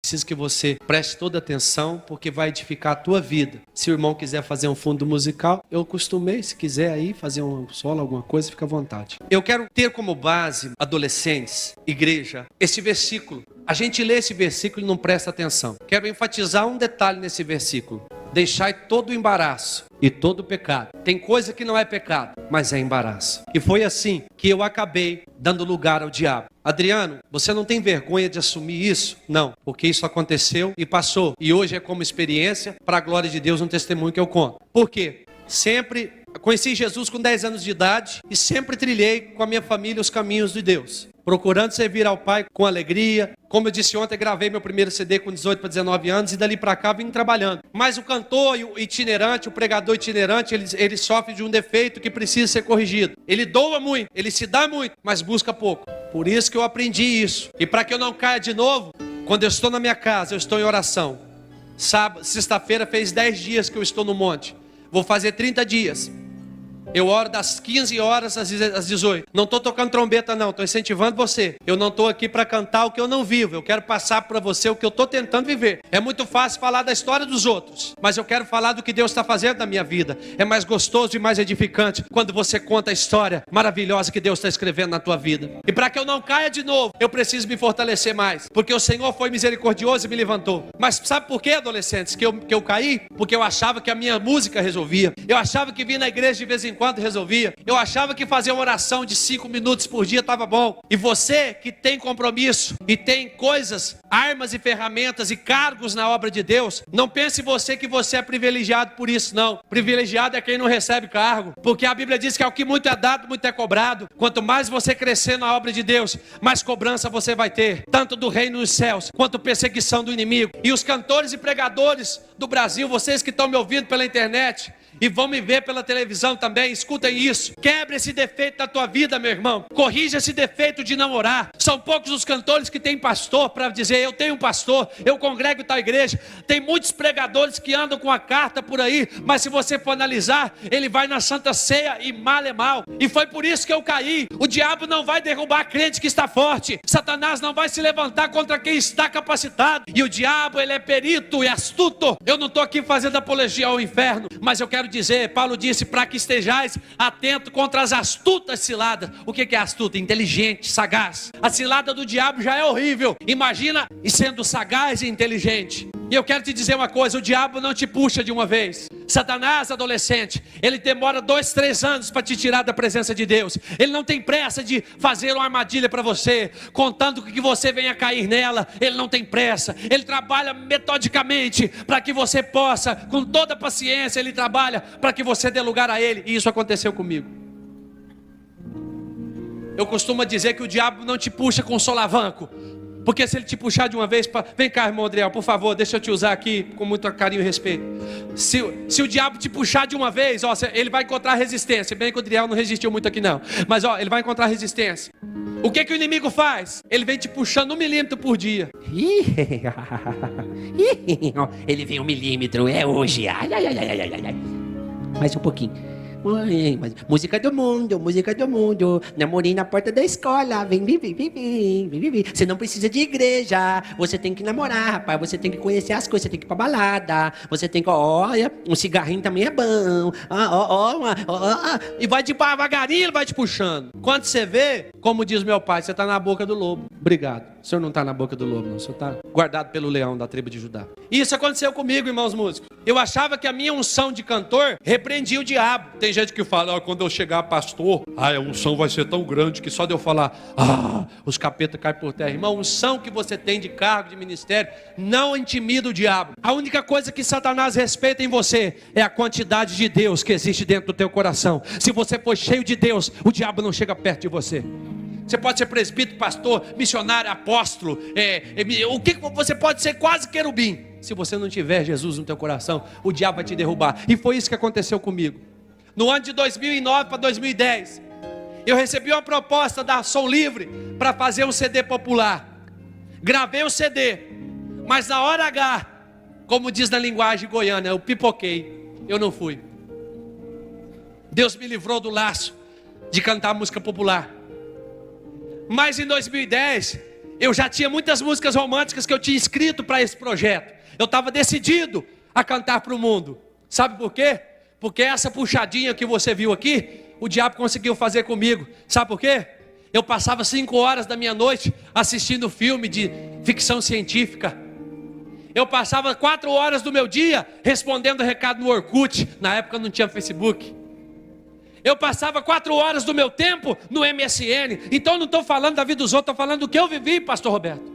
Preciso que você preste toda atenção, porque vai edificar a tua vida. Se o irmão quiser fazer um fundo musical, eu costumei, se quiser aí fazer um solo, alguma coisa, fica à vontade. Eu quero ter como base, adolescentes, igreja, esse versículo. A gente lê esse versículo e não presta atenção. Quero enfatizar um detalhe nesse versículo. Deixai todo o embaraço e todo o pecado. Tem coisa que não é pecado, mas é embaraço. E foi assim que eu acabei dando lugar ao diabo. Adriano, você não tem vergonha de assumir isso? Não, porque isso aconteceu e passou. E hoje é como experiência, para a glória de Deus, um testemunho que eu conto. Por quê? Sempre conheci Jesus com 10 anos de idade e sempre trilhei com a minha família os caminhos de Deus, procurando servir ao Pai com alegria. Como eu disse ontem, gravei meu primeiro CD com 18 para 19 anos e dali para cá vim trabalhando. Mas o cantor e o itinerante, o pregador itinerante, ele sofre de um defeito que precisa ser corrigido. Ele doa muito, ele se dá muito, mas busca pouco. Por isso que eu aprendi isso. E para que eu não caia de novo, quando eu estou na minha casa, eu estou em oração. Sexta-feira fez 10 dias que eu estou no monte. Vou fazer 30 dias. Eu oro das 15 horas às 18. Não estou tocando trombeta não, estou incentivando você. Eu não estou aqui para cantar o que eu não vivo. Eu quero passar para você o que eu estou tentando viver. É muito fácil falar da história dos outros, mas eu quero falar do que Deus está fazendo na minha vida. É mais gostoso e mais edificante quando você conta a história maravilhosa que Deus está escrevendo na tua vida. E para que eu não caia de novo, eu preciso me fortalecer mais, porque o Senhor foi misericordioso e me levantou. Mas sabe por quê, adolescentes, que eu caí? Porque eu achava que a minha música resolvia. Eu achava que vir na igreja de vez em quando resolvia. Eu achava que fazer uma oração de 5 minutos por dia estava bom. E você que tem compromisso e tem coisas, armas e ferramentas e cargos na obra de Deus, não pense você que você é privilegiado por isso, não. Privilegiado é quem não recebe cargo, porque a Bíblia diz que ao que muito é dado, muito é cobrado. Quanto mais você crescer na obra de Deus, mais cobrança você vai ter, tanto do reino dos céus, quanto perseguição do inimigo. E os cantores e pregadores do Brasil, vocês que estão me ouvindo pela internet e vão me ver pela televisão também, escutem isso. Quebre esse defeito da tua vida, meu irmão. Corrija esse defeito de namorar. São poucos os cantores que têm pastor para dizer: eu tenho um pastor, eu congrego tal igreja. Tem muitos pregadores que andam com a carta por aí, mas se você for analisar, ele vai na Santa Ceia e mal é mal. E foi por isso que eu caí. O diabo não vai derrubar crente que está forte. Satanás não vai se levantar contra quem está capacitado. E o diabo, ele é perito e astuto. Eu não estou aqui fazendo apologia ao inferno, mas eu quero dizer, Paulo disse, para que estejais atento contra as astutas ciladas. O que é astuta? Inteligente, sagaz. A cilada do diabo já é horrível. Imagina e sendo sagaz e inteligente. E eu quero te dizer uma coisa, o diabo não te puxa de uma vez. Satanás, adolescente, ele demora 2, 3 anos para te tirar da presença de Deus. Ele não tem pressa de fazer uma armadilha para você, contando que você venha cair nela. Ele não tem pressa. Ele trabalha metodicamente para que você possa, com toda paciência, ele trabalha para que você dê lugar a ele. E isso aconteceu comigo. Eu costumo dizer que o diabo não te puxa com solavanco, porque se ele te puxar de uma vez, vem cá, irmão Adriel, por favor, deixa eu te usar aqui com muito carinho e respeito. Se o diabo te puxar de uma vez, ó, ele vai encontrar resistência. Bem que o Adriel não resistiu muito aqui não, mas ó, ele vai encontrar resistência. O que o inimigo faz? Ele vem te puxando 1 milímetro por dia. Ele vem 1 milímetro, é hoje. Ai. Mais um pouquinho. Mas música do mundo, namorei na porta da escola, vem. Você não precisa de igreja, você tem que namorar, rapaz, você tem que conhecer as coisas, você tem que ir pra balada, você tem que, olha, um cigarrinho também é bom, e vai devagarinho, ele vai te puxando. Quando você vê, como diz meu pai, você está na boca do lobo. Obrigado, o senhor não está na boca do lobo, não, o senhor está guardado pelo leão da tribo de Judá. Isso aconteceu comigo, irmãos músicos. Eu achava que a minha unção de cantor repreendia o diabo. Tem gente que fala, quando eu chegar pastor, a unção vai ser tão grande que só de eu falar, os capetas caem por terra. Irmão, a unção que você tem de cargo, de ministério, não intimida o diabo. A única coisa que Satanás respeita em você é a quantidade de Deus que existe dentro do teu coração. Se você for cheio de Deus, o diabo não chega perto de você. Você pode ser presbítero, pastor, missionário, apóstolo, você pode ser quase querubim. Se você não tiver Jesus no teu coração, o diabo vai te derrubar. E foi isso que aconteceu comigo. No ano de 2009 para 2010, eu recebi uma proposta da Som Livre para fazer um CD popular. Gravei o CD, mas na hora H, como diz na linguagem goiana, eu pipoquei, eu não fui. Deus me livrou do laço de cantar música popular. Mas em 2010, Eu já tinha muitas músicas românticas que eu tinha escrito para esse projeto. Eu estava decidido a cantar para o mundo. Sabe por quê? Porque essa puxadinha que você viu aqui, o diabo conseguiu fazer comigo. Sabe por quê? Eu passava 5 horas da minha noite assistindo filme de ficção científica. Eu passava 4 horas do meu dia respondendo recado no Orkut. Na época não tinha Facebook. Eu passava 4 horas do meu tempo no MSN. Então eu não estou falando da vida dos outros, estou falando do que eu vivi, pastor Roberto.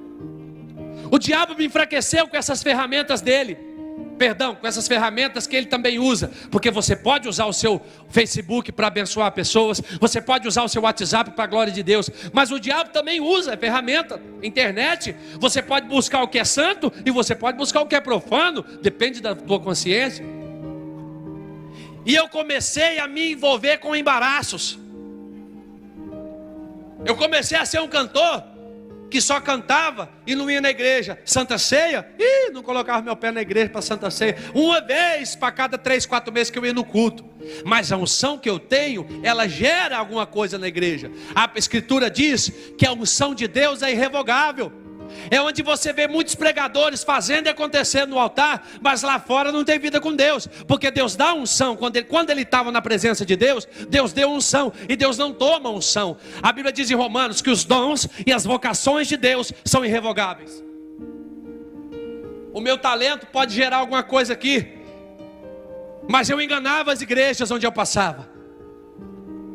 O diabo me enfraqueceu com essas ferramentas dele. Perdão, com essas ferramentas que ele também usa. Porque você pode usar o seu Facebook para abençoar pessoas. Você pode usar o seu WhatsApp para a glória de Deus. Mas o diabo também usa ferramenta, internet. Você pode buscar o que é santo e você pode buscar o que é profano. Depende da tua consciência. E eu comecei a me envolver com embaraços. Eu comecei a ser um cantor que só cantava e não ia na igreja. Santa Ceia, não colocava meu pé na igreja para Santa Ceia. Uma vez para cada 3, 4 meses que eu ia no culto. Mas a unção que eu tenho, ela gera alguma coisa na igreja. A Escritura diz que a unção de Deus é irrevogável. É onde você vê muitos pregadores fazendo e acontecendo no altar, mas lá fora não tem vida com Deus. Porque Deus dá unção. Quando ele estava na presença de Deus, Deus deu unção. E Deus não toma unção. A Bíblia diz em Romanos que os dons e as vocações de Deus são irrevogáveis. O meu talento pode gerar alguma coisa aqui, mas eu enganava as igrejas onde eu passava.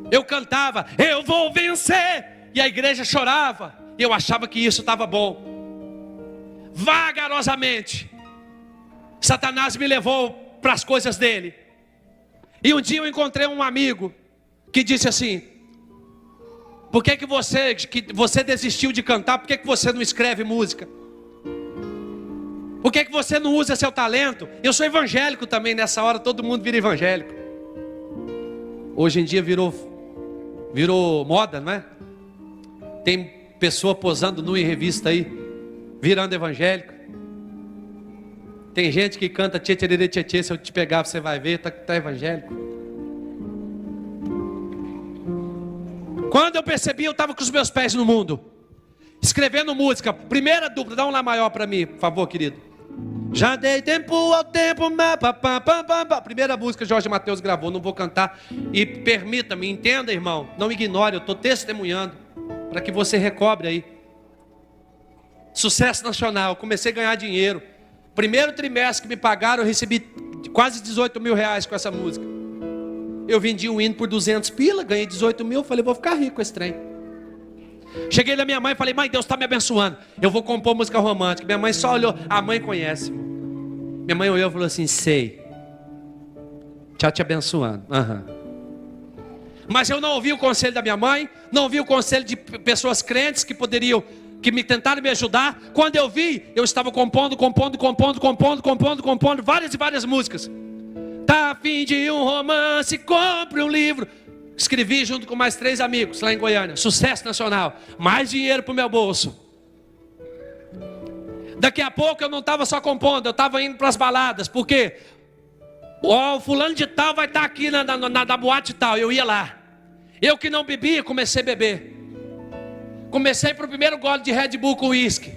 Eu cantava, eu vou vencer, e a igreja chorava. E eu achava que isso estava bom. Vagarosamente Satanás me levou para as coisas dele. E um dia eu encontrei um amigo que disse assim: por que você desistiu de cantar? Por que você não escreve música? Por que você não usa seu talento? Eu sou evangélico também. Nessa hora todo mundo vira evangélico. Hoje em dia virou moda, não é? Tem pessoa posando nu em revista aí, virando evangélico. Tem gente que canta tchê, tchê, tchê, tchê. Se eu te pegar você vai ver, tá evangélico. Quando eu percebi, eu estava com os meus pés no mundo, escrevendo música. Primeira dupla, dá um lá maior para mim, por favor, querido. Já dei tempo ao tempo. Primeira música Jorge Mateus gravou. Não vou cantar. E permita-me, entenda, irmão, não ignore, eu estou testemunhando para que você recobre aí. Sucesso nacional, comecei a ganhar dinheiro. Primeiro trimestre que me pagaram, eu recebi quase 18 mil reais com essa música. Eu vendi um hino por 200 pila, ganhei 18 mil, falei, vou ficar rico com esse trem. Cheguei na minha mãe e falei, mãe, Deus está me abençoando, eu vou compor música romântica. Minha mãe só olhou, a mãe conhece. Minha mãe olhou e falou assim, sei, já te abençoando. Mas eu não ouvi o conselho da minha mãe, não ouvi o conselho de pessoas crentes que me tentaram me ajudar. Quando eu vi, eu estava compondo várias e várias músicas. Tá a fim de um romance, compre um livro. Escrevi junto com mais 3 amigos lá em Goiânia. Sucesso nacional, mais dinheiro para o meu bolso. Daqui a pouco eu não estava só compondo, eu estava indo para as baladas. Por quê? O fulano de tal vai estar aqui na boate tal. Eu ia lá. Eu que não bebia, comecei a beber. Comecei para o primeiro gole de Red Bull com uísque.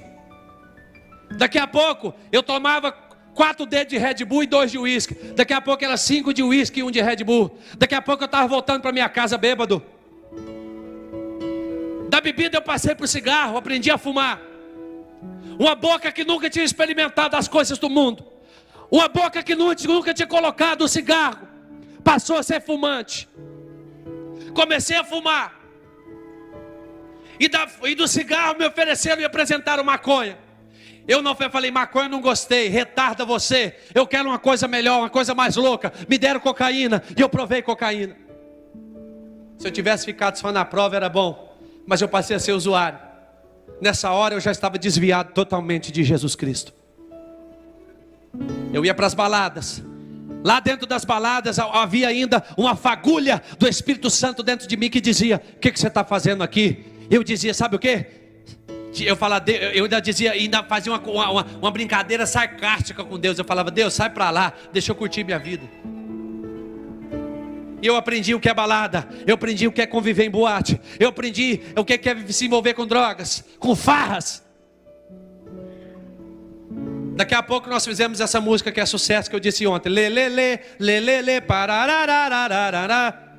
Daqui a pouco eu tomava 4 dedos de Red Bull e 2 de uísque. Daqui a pouco era 5 de uísque e 1 de Red Bull. Daqui a pouco eu estava voltando para minha casa bêbado. Da bebida eu passei para o cigarro, aprendi a fumar. Uma boca que nunca tinha experimentado as coisas do mundo. Uma boca que nunca tinha colocado o cigarro, passou a ser fumante. Comecei a fumar. E do cigarro me ofereceram e apresentaram maconha. Eu não falei, maconha eu não gostei, retarda você. Eu quero uma coisa melhor, uma coisa mais louca. Me deram cocaína e eu provei cocaína. Se eu tivesse ficado só na prova era bom, mas eu passei a ser usuário. Nessa hora eu já estava desviado totalmente de Jesus Cristo. Eu ia para as baladas. Lá dentro das baladas havia ainda uma fagulha do Espírito Santo dentro de mim que dizia, o que você está fazendo aqui? Eu dizia, sabe o que? Eu ainda dizia, ainda fazia uma brincadeira sarcástica com Deus. Eu falava, Deus, sai para lá, deixa eu curtir minha vida. E eu aprendi o que é balada, eu aprendi o que é conviver em boate, eu aprendi o que é se envolver com drogas, com farras. Daqui a pouco nós fizemos essa música que é sucesso, que eu disse ontem. Lê, lê, lê, lê, lê, lê, pararararararará.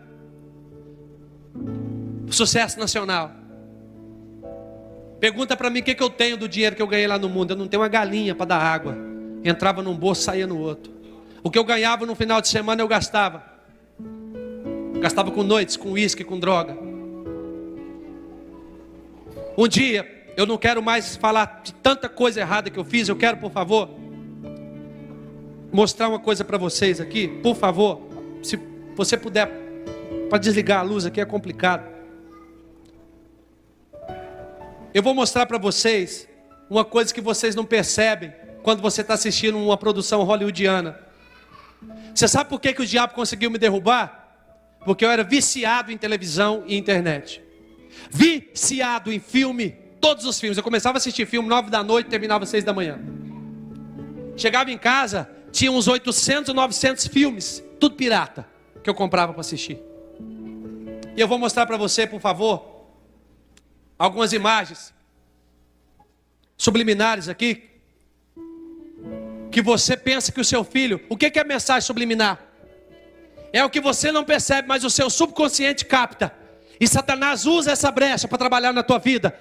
Sucesso nacional. Pergunta para mim o que eu tenho do dinheiro que eu ganhei lá no mundo. Eu não tenho uma galinha para dar água. Entrava num bolso, saía no outro. O que eu ganhava no final de semana eu gastava. Gastava com noites, com uísque, com droga. Um dia, eu não quero mais falar de tanta coisa errada que eu fiz. Eu quero, por favor, mostrar uma coisa para vocês aqui. Por favor, se você puder, para desligar a luz aqui é complicado. Eu vou mostrar para vocês uma coisa que vocês não percebem quando você está assistindo uma produção hollywoodiana. Você sabe por que o diabo conseguiu me derrubar? Porque eu era viciado em televisão e internet. Viciado em filme, todos os filmes. Eu começava a assistir filme 9 da noite, terminava 6 da manhã. Chegava em casa, tinha uns 800 ou 900 filmes, tudo pirata, que eu comprava para assistir. E eu vou mostrar para você, por favor, algumas imagens subliminares aqui, que você pensa que o seu filho... O que é a mensagem subliminar? É o que você não percebe, mas o seu subconsciente capta. E Satanás usa essa brecha para trabalhar na tua vida.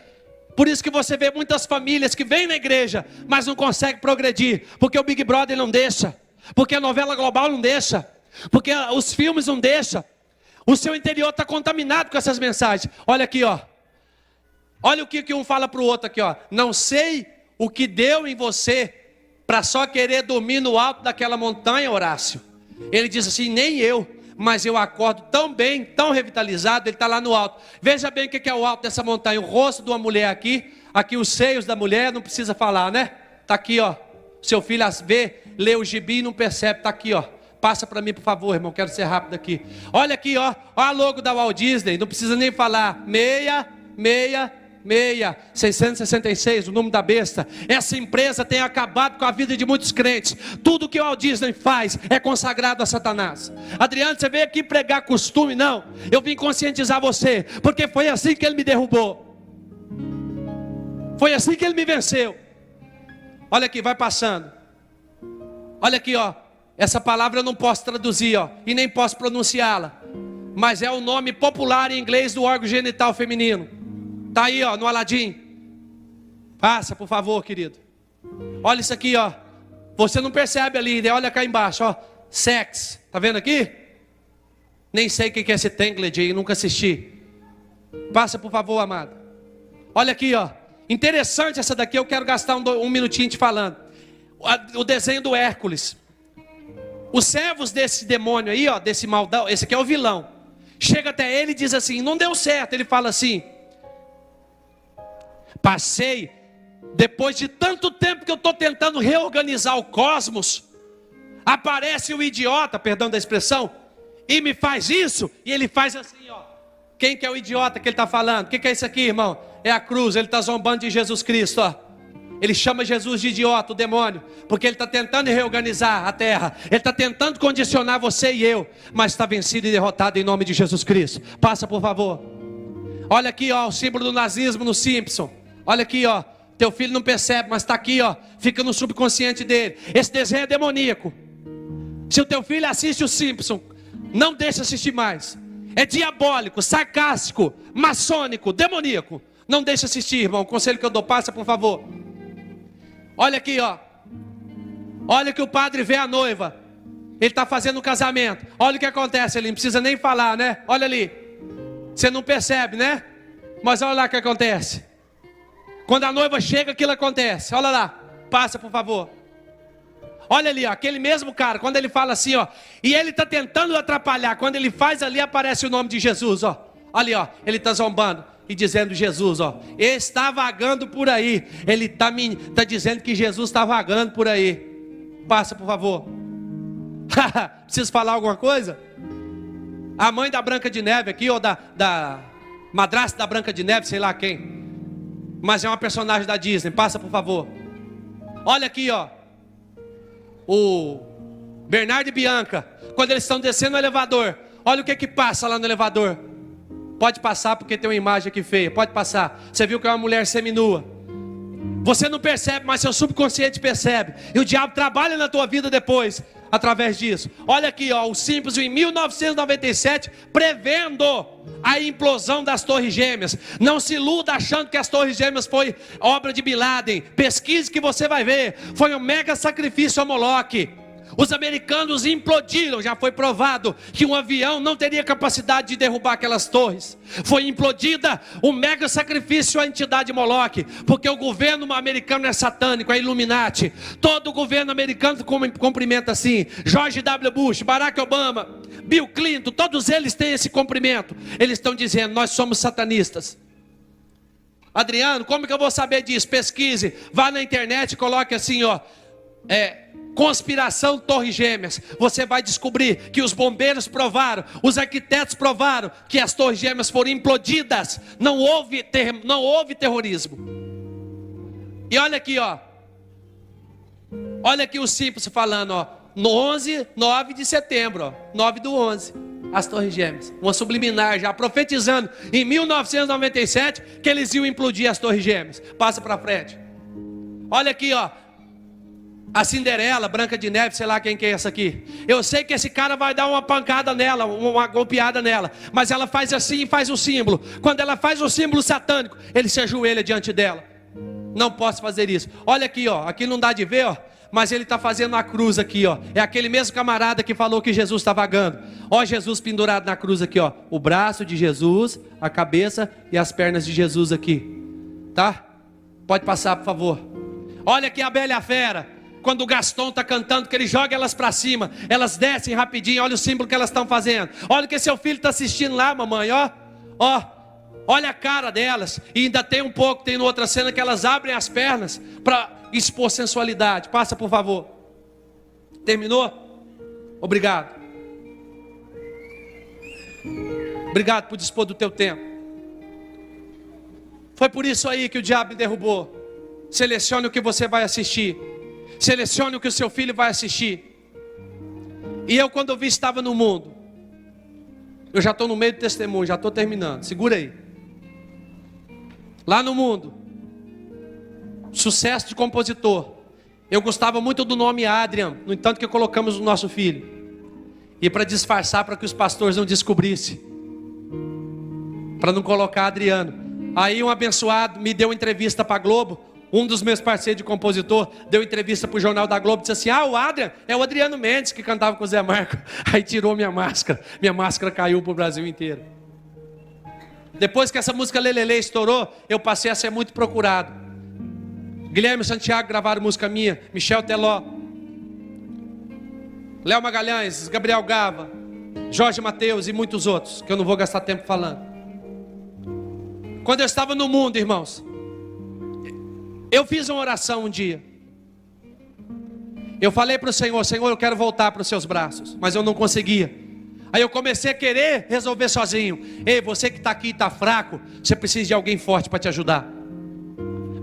Por isso que você vê muitas famílias que vêm na igreja, mas não conseguem progredir. Porque o Big Brother não deixa. Porque a novela global não deixa. Porque os filmes não deixam. O seu interior está contaminado com essas mensagens. Olha aqui, ó. Olha o que um fala para o outro aqui, ó. Não sei o que deu em você para só querer dormir no alto daquela montanha, Horácio. Ele diz assim, nem eu, mas eu acordo tão bem, tão revitalizado. Ele está lá no alto. Veja bem o que é o alto dessa montanha. O rosto de uma mulher aqui, aqui os seios da mulher, não precisa falar, né? Está aqui, ó. Seu filho vê, lê o gibi e não percebe, está aqui, ó. Passa para mim, por favor, irmão, quero ser rápido aqui. Olha aqui, ó, ó a logo da Walt Disney, não precisa nem falar. 666, o número da besta. Essa empresa tem acabado com a vida de muitos crentes. Tudo que o Walt Disney faz é consagrado a Satanás. Adriano, você veio aqui pregar costume? Não, eu vim conscientizar você, porque foi assim que ele me derrubou. Foi assim que ele me venceu. Olha aqui, vai passando. Olha aqui, ó. Essa palavra eu não posso traduzir, ó, e nem posso pronunciá-la, mas é o nome popular em inglês do órgão genital feminino. Está aí, ó, no Aladim. Passa, por favor, querido. Olha isso aqui, ó. Você não percebe ali, né? Olha cá embaixo, ó. Sex. Tá vendo aqui? Nem sei o que é esse Tangled aí, nunca assisti. Passa, por favor, amado. Olha aqui, ó. Interessante essa daqui, eu quero gastar um minutinho te falando. O desenho do Hércules. Os servos desse demônio aí, ó, desse maldão, esse aqui é o vilão. Chega até ele e diz assim, não deu certo. Ele fala assim, passei, depois de tanto tempo que eu estou tentando reorganizar o cosmos, aparece o idiota, perdão da expressão, e me faz isso, e ele faz assim, ó. Quem que é o idiota que ele está falando? O que é isso aqui, irmão? É a cruz, ele está zombando de Jesus Cristo, ó. Ele chama Jesus de idiota, o demônio, porque ele está tentando reorganizar a terra. Ele está tentando condicionar você e eu, mas está vencido e derrotado em nome de Jesus Cristo. Passa, por favor. Olha aqui, ó, o símbolo do nazismo no Simpson. Olha aqui, ó. Teu filho não percebe, mas está aqui, ó. Fica no subconsciente dele. Esse desenho é demoníaco. Se o teu filho assiste o Simpson, não deixa assistir mais. É diabólico, sarcástico, maçônico, demoníaco. Não deixa assistir, irmão. O conselho que eu dou, passa, por favor. Olha aqui, ó. Olha que o padre vê a noiva. Ele está fazendo o casamento. Olha o que acontece ali. Não precisa nem falar, né? Olha ali. Você não percebe, né? Mas olha lá o que acontece. Quando a noiva chega, aquilo acontece. Olha lá. Passa, por favor. Olha ali, ó. Aquele mesmo cara. Quando ele fala assim, ó. E ele está tentando atrapalhar. Quando ele faz ali, aparece o nome de Jesus, ó. Ali, ó. Ele está zombando. E dizendo Jesus, ó, está vagando por aí. Ele está dizendo que Jesus está vagando por aí. Passa, por favor. Preciso falar alguma coisa? A mãe da Branca de Neve aqui, ou da madrasta da Branca de Neve, sei lá quem, mas é uma personagem da Disney. Passa, por favor. Olha aqui, ó, o Bernardo e Bianca, quando eles estão descendo o elevador. Olha o que passa lá no elevador. Pode passar porque tem uma imagem aqui feia. Pode passar. Você viu que é uma mulher seminua. Você não percebe, mas seu subconsciente percebe. E o diabo trabalha na tua vida depois, através disso. Olha aqui, ó, o Simples em 1997, prevendo a implosão das Torres Gêmeas. Não se iluda achando que as Torres Gêmeas foi obra de Bin Laden. Pesquise que você vai ver. Foi um mega sacrifício a Moloque. Os americanos implodiram, já foi provado que um avião não teria capacidade de derrubar aquelas torres. Foi implodida um mega sacrifício à entidade Moloque, porque o governo americano é satânico, é Illuminati. Todo o governo americano cumprimenta assim. George W. Bush, Barack Obama, Bill Clinton, todos eles têm esse cumprimento. Eles estão dizendo, nós somos satanistas. Adriano, como que eu vou saber disso? Pesquise, vá na internet e coloque assim, ó, conspiração Torres Gêmeas. Você vai descobrir que os bombeiros provaram, os arquitetos provaram que as Torres Gêmeas foram implodidas. Não houve terrorismo. E olha aqui, ó. Olha aqui o Simples falando, ó. No 9 de setembro, ó. 9/11. As Torres Gêmeas. Uma subliminar já profetizando em 1997 que eles iam implodir as Torres Gêmeas. Passa para frente. Olha aqui, ó. A Cinderela, Branca de Neve, sei lá quem que é essa aqui. Eu sei que esse cara vai dar uma pancada nela, uma golpeada nela. Mas ela faz assim e faz o símbolo. Quando ela faz o símbolo satânico, ele se ajoelha diante dela. Não posso fazer isso. Olha aqui, ó. Aqui não dá de ver, ó. Mas ele está fazendo a cruz aqui, ó. É aquele mesmo camarada que falou que Jesus está vagando. Ó, Jesus pendurado na cruz aqui, ó. O braço de Jesus, a cabeça e as pernas de Jesus aqui. Tá? Pode passar, por favor. Olha aqui a Bela e a Fera. Quando o Gaston está cantando, que ele joga elas para cima, elas descem rapidinho, olha o símbolo que elas estão fazendo. Olha o que seu filho está assistindo lá, mamãe, ó. Ó, olha a cara delas. E ainda tem um pouco, tem outra cena que elas abrem as pernas para expor sensualidade. Passa, por favor. Terminou? Obrigado. Obrigado por dispor do teu tempo. Foi por isso aí que o diabo me derrubou. Selecione o que você vai assistir. Selecione o que o seu filho vai assistir. E eu, quando eu vi, estava no mundo. Eu já estou no meio do testemunho, já estou terminando. Segura aí. Lá no mundo, sucesso de compositor. Eu gostava muito do nome Adrian, no entanto que colocamos no nosso filho. E para disfarçar, para que os pastores não descobrissem. Para não colocar Adriano. Aí um abençoado me deu uma entrevista para a Globo. Um dos meus parceiros de compositor deu entrevista para o Jornal da Globo e disse assim, o Adrian é o Adriano Mendes que cantava com o Zé Marco. Aí tirou minha máscara caiu para o Brasil inteiro. Depois que essa música Lelele estourou, eu passei a ser muito procurado. Guilherme e Santiago gravaram música minha, Michel Teló, Léo Magalhães, Gabriel Gava, Jorge Mateus e muitos outros, que eu não vou gastar tempo falando. Quando eu estava no mundo, irmãos, eu fiz uma oração um dia. Eu falei para o Senhor, Senhor, eu quero voltar para os seus braços. Mas eu não conseguia. Aí eu comecei a querer resolver sozinho. Ei, você que está aqui e está fraco, você precisa de alguém forte para te ajudar.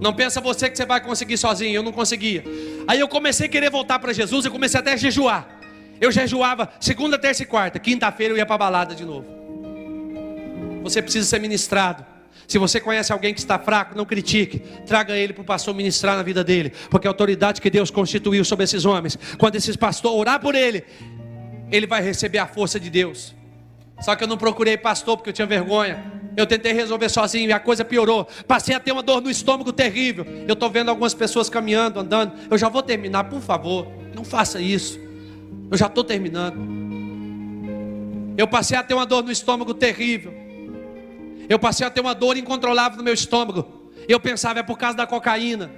Não pensa você que você vai conseguir sozinho, eu não conseguia. Aí eu comecei a querer voltar para Jesus, eu comecei até a jejuar. Eu jejuava segunda, terça e quarta. Quinta-feira eu ia para a balada de novo. Você precisa ser ministrado. Se você conhece alguém que está fraco, não critique. Traga ele para o pastor ministrar na vida dele. Porque a autoridade que Deus constituiu sobre esses homens, quando esses pastores orar por ele, ele vai receber a força de Deus. Só que eu não procurei pastor porque eu tinha vergonha. Eu tentei resolver sozinho e a coisa piorou. Passei a ter uma dor no estômago terrível. Eu estou vendo algumas pessoas caminhando, andando. Eu já vou terminar, por favor, não faça isso. Eu já estou terminando. Eu passei a ter uma dor no estômago terrível. Eu passei a ter uma dor incontrolável no meu estômago. Eu pensava, é por causa da cocaína.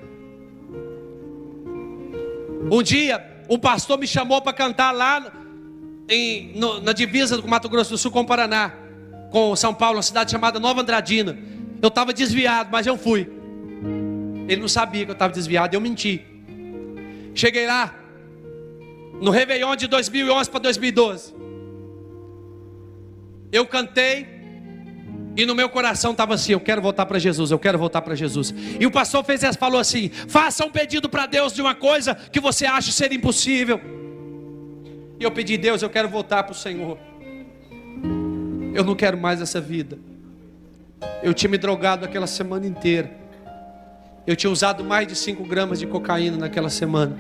Um dia, um pastor me chamou para cantar lá na divisa do Mato Grosso do Sul com o Paraná, com São Paulo, uma cidade chamada Nova Andradina. Eu estava desviado, mas eu fui. Ele não sabia que eu estava desviado, eu menti. Cheguei lá, no Réveillon de 2011 para 2012. Eu cantei. E no meu coração estava assim, eu quero voltar para Jesus, eu quero voltar para Jesus. E o pastor falou assim, faça um pedido para Deus de uma coisa que você acha ser impossível. E eu pedi, Deus, eu quero voltar para o Senhor. Eu não quero mais essa vida. Eu tinha me drogado aquela semana inteira. Eu tinha usado mais de 5 gramas de cocaína naquela semana.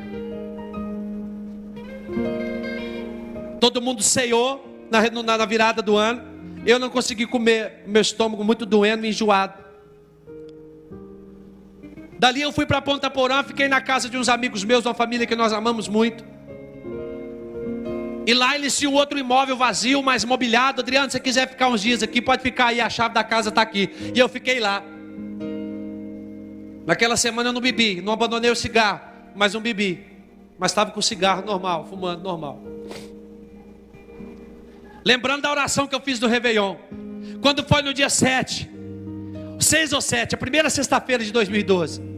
Todo mundo ceiou na virada do ano. Eu não consegui comer, meu estômago muito doendo, enjoado. Dali eu fui para Ponta Porã, fiquei na casa de uns amigos meus, uma família que nós amamos muito. E lá eles tinham outro imóvel vazio, mas mobiliado. Adriano, se você quiser ficar uns dias aqui, pode ficar aí, a chave da casa está aqui. E eu fiquei lá. Naquela semana eu não bebi, não abandonei o cigarro, mas não bebi. Mas estava com o cigarro normal, fumando normal. Lembrando da oração que eu fiz do Réveillon. Quando foi no dia 7, 6 ou 7, a primeira sexta-feira de 2012.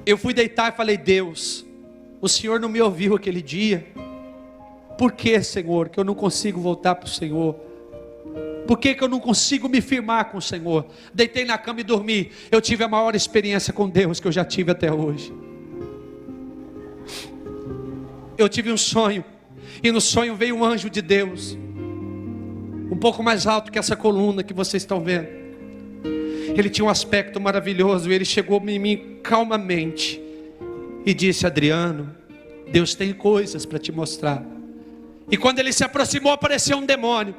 Eu fui deitar e falei: Deus, o Senhor não me ouviu aquele dia. Por que, Senhor, que eu não consigo voltar para o Senhor? Por que eu não consigo me firmar com o Senhor? Deitei na cama e dormi. Eu tive a maior experiência com Deus que eu já tive até hoje. Eu tive um sonho, e no sonho veio um anjo de Deus, um pouco mais alto que essa coluna que vocês estão vendo. Ele tinha um aspecto maravilhoso, e ele chegou em mim calmamente e disse: Adriano, Deus tem coisas para te mostrar. E quando ele se aproximou, apareceu um demônio,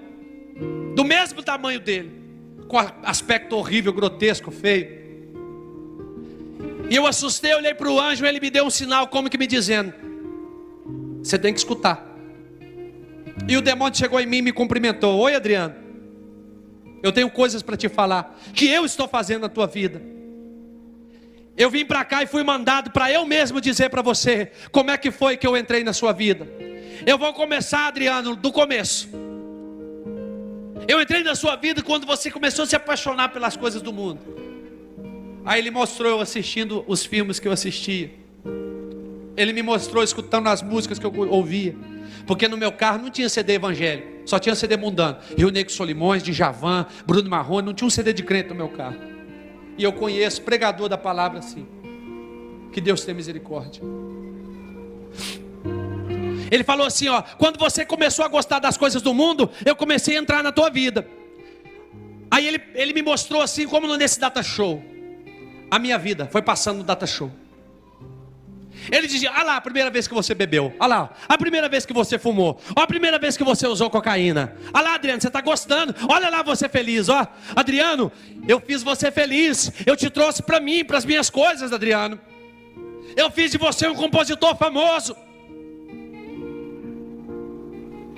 do mesmo tamanho dele, com aspecto horrível, grotesco, feio. E eu assustei, olhei para o anjo, ele me deu um sinal, como que me dizendo: você tem que escutar. E o demônio chegou em mim e me cumprimentou: oi, Adriano, eu tenho coisas para te falar, que eu estou fazendo na tua vida. Eu vim para cá e fui mandado para eu mesmo dizer para você como é que foi que eu entrei na sua vida. Eu vou começar, Adriano, do começo. Eu entrei na sua vida quando você começou a se apaixonar pelas coisas do mundo. Aí ele mostrou eu assistindo os filmes que eu assistia. Ele me mostrou escutando as músicas que eu ouvia. Porque no meu carro não tinha CD evangélico, só tinha CD mundano. Rio Negro Solimões, Djavan, Bruno Marrone, não tinha um CD de crente no meu carro. E eu conheço pregador da palavra assim. Que Deus tenha misericórdia. Ele falou assim, ó: quando você começou a gostar das coisas do mundo, eu comecei a entrar na tua vida. Aí ele me mostrou assim, como nesse data show. A minha vida foi passando no data show. Ele dizia: olha lá a primeira vez que você bebeu, olha lá a primeira vez que você fumou, olha a primeira vez que você usou cocaína, olha lá, Adriano, você está gostando, olha lá você feliz, ó, Adriano, eu fiz você feliz, eu te trouxe para mim, para as minhas coisas, Adriano, eu fiz de você um compositor famoso.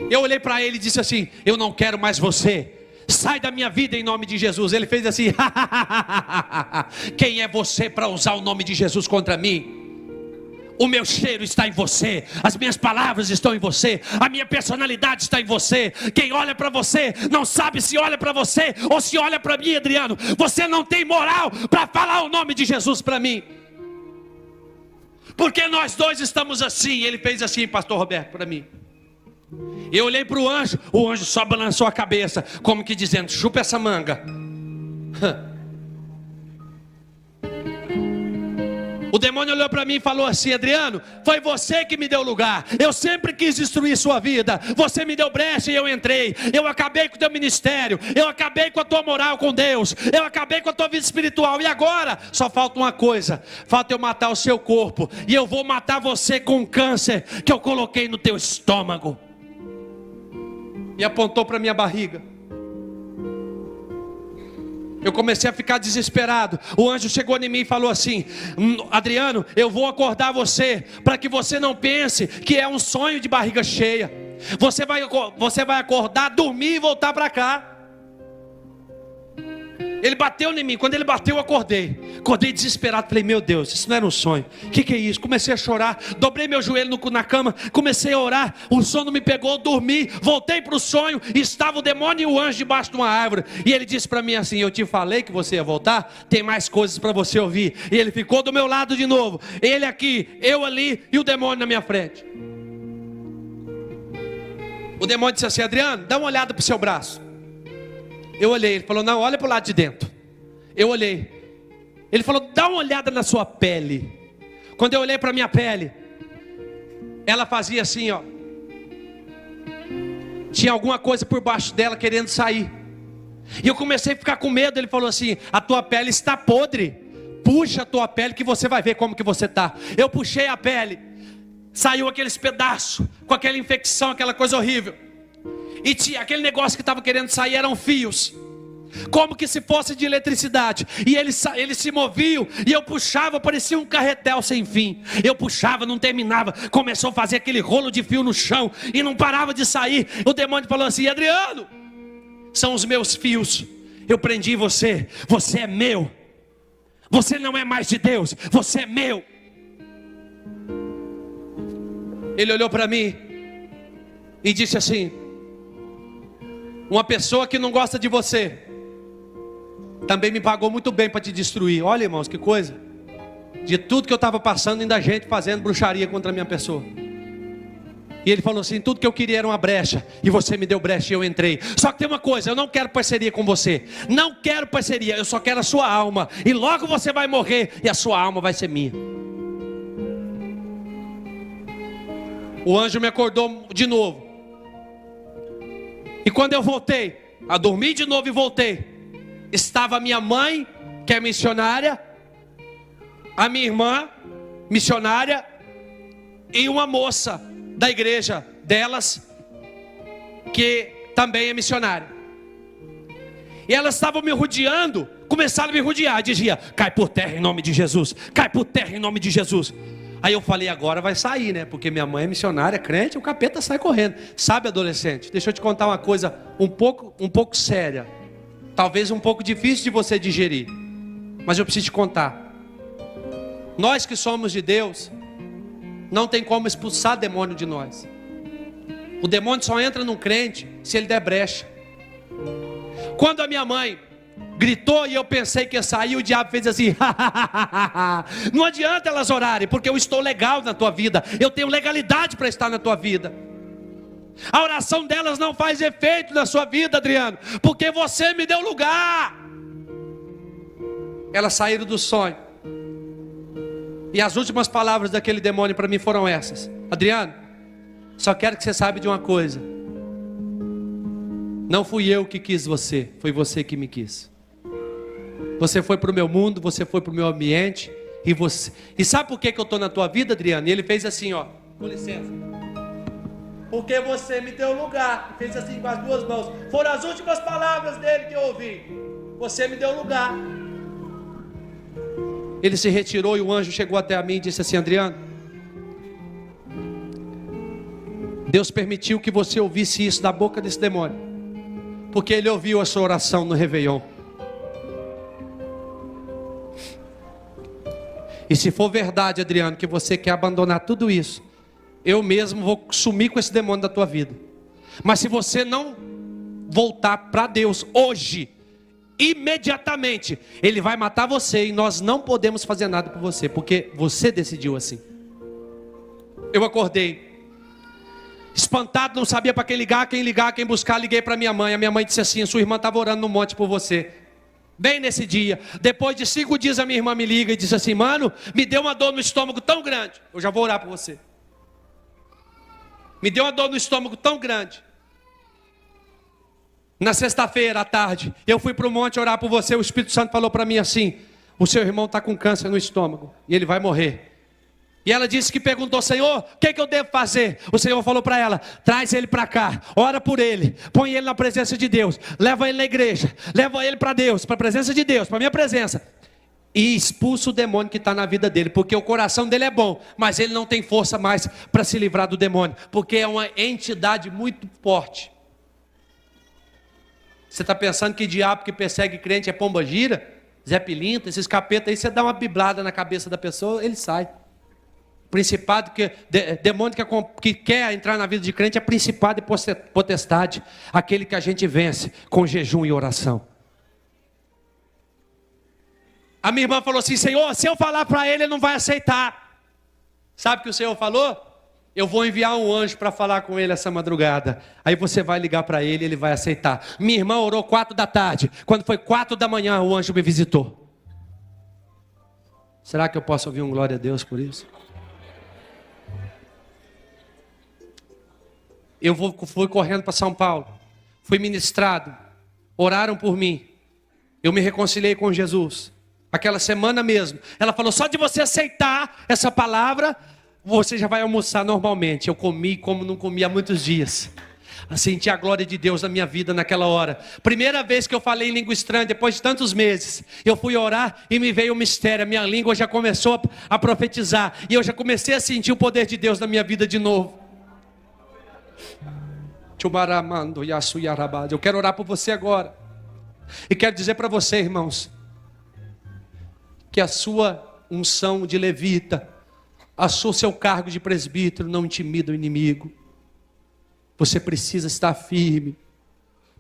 Eu olhei para ele e disse assim: eu não quero mais você, sai da minha vida em nome de Jesus. Ele fez assim: quem é você para usar o nome de Jesus contra mim? O meu cheiro está em você, as minhas palavras estão em você, a minha personalidade está em você. Quem olha para você não sabe se olha para você ou se olha para mim, Adriano. Você não tem moral para falar o nome de Jesus para mim, porque nós dois estamos assim. Ele fez assim, pastor Roberto, para mim. Eu olhei para o anjo só balançou a cabeça, como que dizendo: chupa essa manga. O demônio olhou para mim e falou assim: Adriano, foi você que me deu lugar. Eu sempre quis destruir sua vida. Você me deu brecha e eu entrei. Eu acabei com o teu ministério. Eu acabei com a tua moral com Deus. Eu acabei com a tua vida espiritual. E agora só falta uma coisa: falta eu matar o seu corpo. E eu vou matar você com um câncer que eu coloquei no teu estômago. E apontou para minha barriga. Eu comecei a ficar desesperado. O anjo chegou em mim e falou assim: Adriano, eu vou acordar você, para que você não pense que é um sonho de barriga cheia. Você vai acordar, dormir e voltar para cá. Ele bateu em mim. Quando ele bateu, eu acordei desesperado. Falei: meu Deus, isso não era um sonho. O que é isso? Comecei a chorar, dobrei meu joelho na cama, comecei a orar. O sono me pegou, dormi, voltei para o sonho. Estava o demônio e o anjo debaixo de uma árvore. E ele disse para mim assim: eu te falei que você ia voltar, tem mais coisas para você ouvir. E ele ficou do meu lado de novo. Ele aqui, eu ali e o demônio na minha frente. O demônio disse assim: Adriano, dá uma olhada para o seu braço. Eu olhei, ele falou: não, olha para o lado de dentro. Eu olhei. Ele falou: dá uma olhada na sua pele. Quando eu olhei para a minha pele, ela fazia assim, ó. Tinha alguma coisa por baixo dela querendo sair. E eu comecei a ficar com medo. Ele falou assim: a tua pele está podre, puxa a tua pele que você vai ver como que você está. Eu puxei a pele, saiu aqueles pedaços, com aquela infecção, aquela coisa horrível. E tinha aquele negócio que estava querendo sair, eram fios, como que se fosse de eletricidade. E eles se moviam, e eu puxava, parecia um carretel sem fim. Eu puxava, não terminava. Começou a fazer aquele rolo de fio no chão, e não parava de sair. O demônio falou assim: Adriano, são os meus fios, eu prendi você, você é meu. Você não é mais de Deus, você é meu. Ele olhou para mim e disse assim: uma pessoa que não gosta de você também me pagou muito bem para te destruir. Olha, irmãos, que coisa. De tudo que eu estava passando, ainda gente fazendo bruxaria contra a minha pessoa. E ele falou assim: tudo que eu queria era uma brecha, e você me deu brecha e eu entrei. Só que tem uma coisa: eu não quero parceria com você. Não quero parceria, eu só quero a sua alma. E logo você vai morrer e a sua alma vai ser minha. O anjo me acordou de novo. E quando eu voltei a dormir de novo e voltei, estava a minha mãe, que é missionária, a minha irmã, missionária, e uma moça da igreja delas, que também é missionária. E elas estavam me rodeando, começaram a me rodear, dizia: cai por terra em nome de Jesus, cai por terra em nome de Jesus. Aí eu falei: agora vai sair, né? Porque minha mãe é missionária, crente, o capeta sai correndo. Sabe, adolescente, deixa eu te contar uma coisa um pouco séria, talvez um pouco difícil de você digerir, mas eu preciso te contar. Nós que somos de Deus, não tem como expulsar demônio de nós. O demônio só entra num crente se ele der brecha. Quando a minha mãe gritou e eu pensei que ia sair, o diabo fez assim: não adianta elas orarem, porque eu estou legal na tua vida, eu tenho legalidade para estar na tua vida. A oração delas não faz efeito na sua vida, Adriano, porque você me deu lugar. Elas saíram do sonho, e as últimas palavras daquele demônio para mim foram essas: Adriano, só quero que você saiba de uma coisa: não fui eu que quis você, foi você que me quis. Você foi para o meu mundo, você foi para o meu ambiente, e sabe por que eu estou na tua vida, Adriano? E ele fez assim, ó, com licença: porque você me deu lugar. Fez assim com as duas mãos. Foram as últimas palavras dele que eu ouvi: você me deu lugar. Ele se retirou e o anjo chegou até a mim e disse assim: Adriano, Deus permitiu que você ouvisse isso da boca desse demônio, porque ele ouviu a sua oração no Réveillon. E se for verdade, Adriano, que você quer abandonar tudo isso, eu mesmo vou sumir com esse demônio da tua vida. Mas se você não voltar para Deus hoje, imediatamente, ele vai matar você, e nós não podemos fazer nada por você, porque você decidiu assim. Eu acordei espantado, não sabia para quem ligar, quem buscar. Liguei para minha mãe. A minha mãe disse assim: sua irmã estava orando no monte por você. Bem nesse dia, depois de 5 dias, a minha irmã me liga e disse assim: mano, me deu uma dor no estômago tão grande. Eu já vou orar por você. Me deu uma dor no estômago tão grande. Na sexta-feira à tarde, eu fui para o monte orar por você. O Espírito Santo falou para mim assim: o seu irmão está com câncer no estômago e ele vai morrer. E ela disse que perguntou: Senhor, o que eu devo fazer? O Senhor falou para ela: traz ele para cá, ora por ele, põe ele na presença de Deus, leva ele na igreja, leva ele para Deus, para a presença de Deus, para a minha presença, e expulsa o demônio que está na vida dele, porque o coração dele é bom, mas ele não tem força mais para se livrar do demônio, porque é uma entidade muito forte. Você está pensando que diabo que persegue crente é pomba gira, Zé Pilinta, esses capetas aí, você dá uma biblada na cabeça da pessoa, ele sai. Principado, demônio que quer entrar na vida de crente é principado e potestade, aquele que a gente vence com jejum e oração. A minha irmã falou assim: Senhor, se eu falar para ele, ele não vai aceitar. Sabe o que o Senhor falou? Eu vou enviar um anjo para falar com ele essa madrugada. Aí você vai ligar para ele e ele vai aceitar. Minha irmã orou 4 da tarde. Quando foi 4 da manhã, o anjo me visitou. Será que eu posso ouvir um glória a Deus por isso? Eu fui correndo para São Paulo. Fui ministrado. oraram por mim. Eu me reconciliei com Jesus. Aquela semana mesmo. Ela falou, só de você aceitar essa palavra, você já vai almoçar normalmente. Eu comi como não comia há muitos dias. Eu senti a glória de Deus na minha vida naquela hora. Primeira vez que eu falei em língua estranha, depois de tantos meses. Eu fui orar e me veio um mistério. A minha língua já começou a profetizar. E eu já comecei a sentir o poder de Deus na minha vida de novo. Eu quero orar por você agora. E quero dizer para você, irmãos, que a sua unção de levita, o seu cargo de presbítero não intimida o inimigo. Você precisa estar firme,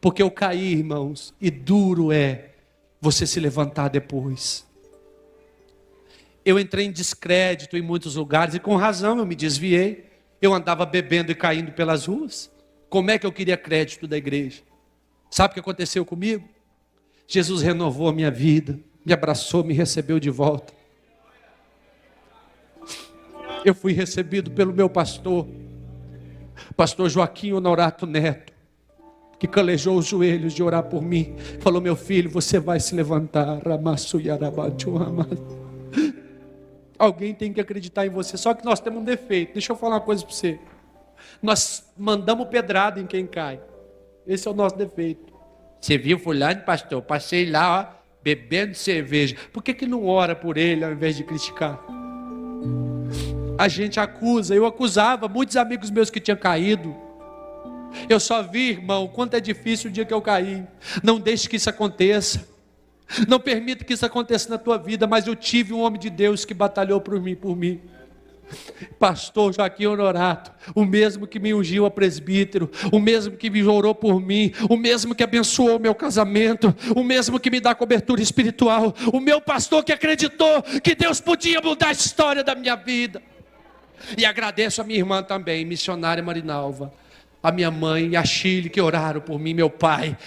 porque eu caí, irmãos, e duro é você se levantar depois. Eu entrei em descrédito em muitos lugares, e com razão eu me desviei. Eu andava bebendo e caindo pelas ruas. Como é que eu queria crédito da igreja? Sabe o que aconteceu comigo? Jesus renovou a minha vida, me abraçou, me recebeu de volta. Eu fui recebido pelo meu pastor Joaquim Honorato Neto, que calejou os joelhos de orar por mim. Falou, meu filho, você vai se levantar. Alguém tem que acreditar em você. Só que nós temos um defeito. Deixa eu falar uma coisa para você. Nós mandamos pedrada em quem cai. Esse é o nosso defeito. Você viu fulano, pastor? Passei lá, ó, bebendo cerveja. Por que não ora por ele ao invés de criticar? A gente acusa. Eu acusava muitos amigos meus que tinham caído. Eu só vi, irmão, quanto é difícil o dia que eu caí. Não deixe que isso aconteça. Não permita que isso aconteça na tua vida. Mas eu tive um homem de Deus que batalhou por mim. Pastor Joaquim Honorato, o mesmo que me ungiu a presbítero, o mesmo que me orou por mim, o mesmo que abençoou o meu casamento, o mesmo que me dá cobertura espiritual, o meu pastor que acreditou que Deus podia mudar a história da minha vida. E agradeço a minha irmã também, missionária Marinalva, a minha mãe e a Chile, que oraram por mim, meu pai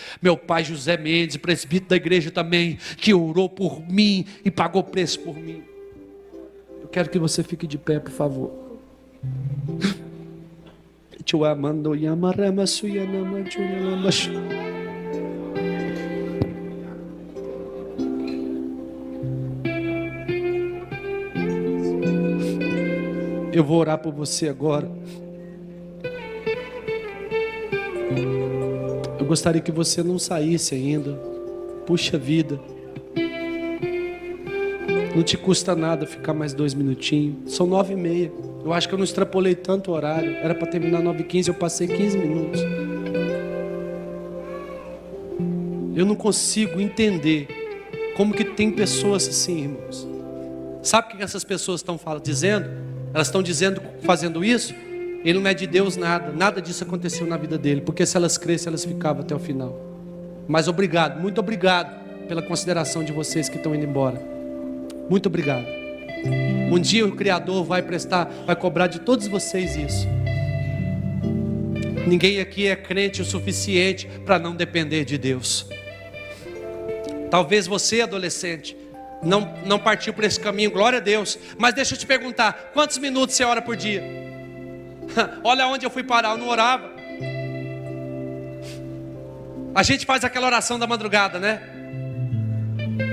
José Mendes, presbítero da igreja também, que orou por mim e pagou preço por mim. Eu quero que você fique de pé, por favor. Eu vou orar por você agora. Eu gostaria que você não saísse ainda. Puxa vida. Não te custa nada ficar mais 2 minutinhos. São 9h30. Eu acho que eu não extrapolei tanto o horário. Era para terminar 9h15, eu passei 15 minutos. Eu não consigo entender como que tem pessoas assim, irmãos. Sabe o que essas pessoas estão dizendo? Elas estão dizendo, fazendo isso, ele não é de Deus nada. Nada disso aconteceu na vida dele. Porque se elas crescem, elas ficavam até o final. Mas obrigado, muito obrigado pela consideração de vocês que estão indo embora. Muito obrigado. Um dia o Criador vai cobrar de todos vocês isso. Ninguém aqui é crente o suficiente para não depender de Deus. Talvez você, adolescente, não partiu por esse caminho, glória a Deus. Mas deixa eu te perguntar, quantos minutos você ora por dia? Olha onde eu fui parar, eu não orava. A gente faz aquela oração da madrugada, né?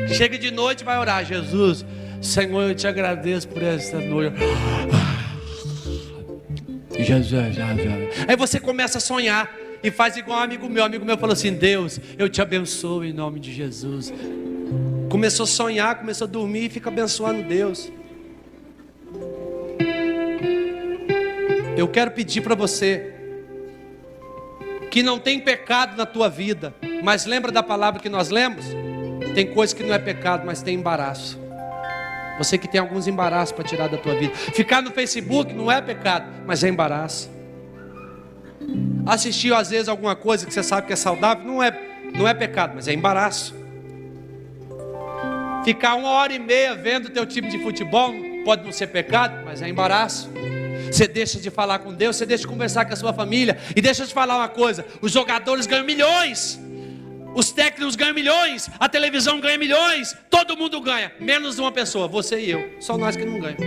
Chega de noite e vai orar. Jesus, Senhor, eu te agradeço por essa noite. Jesus. Aí você começa a sonhar e faz igual um amigo meu falou assim: Deus, eu te abençoo em nome de Jesus. Começou a sonhar, começou a dormir e fica abençoando Deus. Eu quero pedir para você que não tem pecado na tua vida, mas lembra da palavra que nós lemos? Tem coisa que não é pecado, mas tem embaraço. Você que tem alguns embaraços para tirar da tua vida. Ficar no Facebook não é pecado, mas é embaraço. Assistir às vezes alguma coisa que você sabe que é saudável, não é pecado, mas é embaraço. Ficar 1h30 vendo o teu time de futebol pode não ser pecado, mas é embaraço. Você deixa de falar com Deus, você deixa de conversar com a sua família. E deixa eu te falar uma coisa: os jogadores ganham milhões, os técnicos ganham milhões, a televisão ganha milhões, todo mundo ganha, menos uma pessoa, você e eu. Só nós que não ganhamos.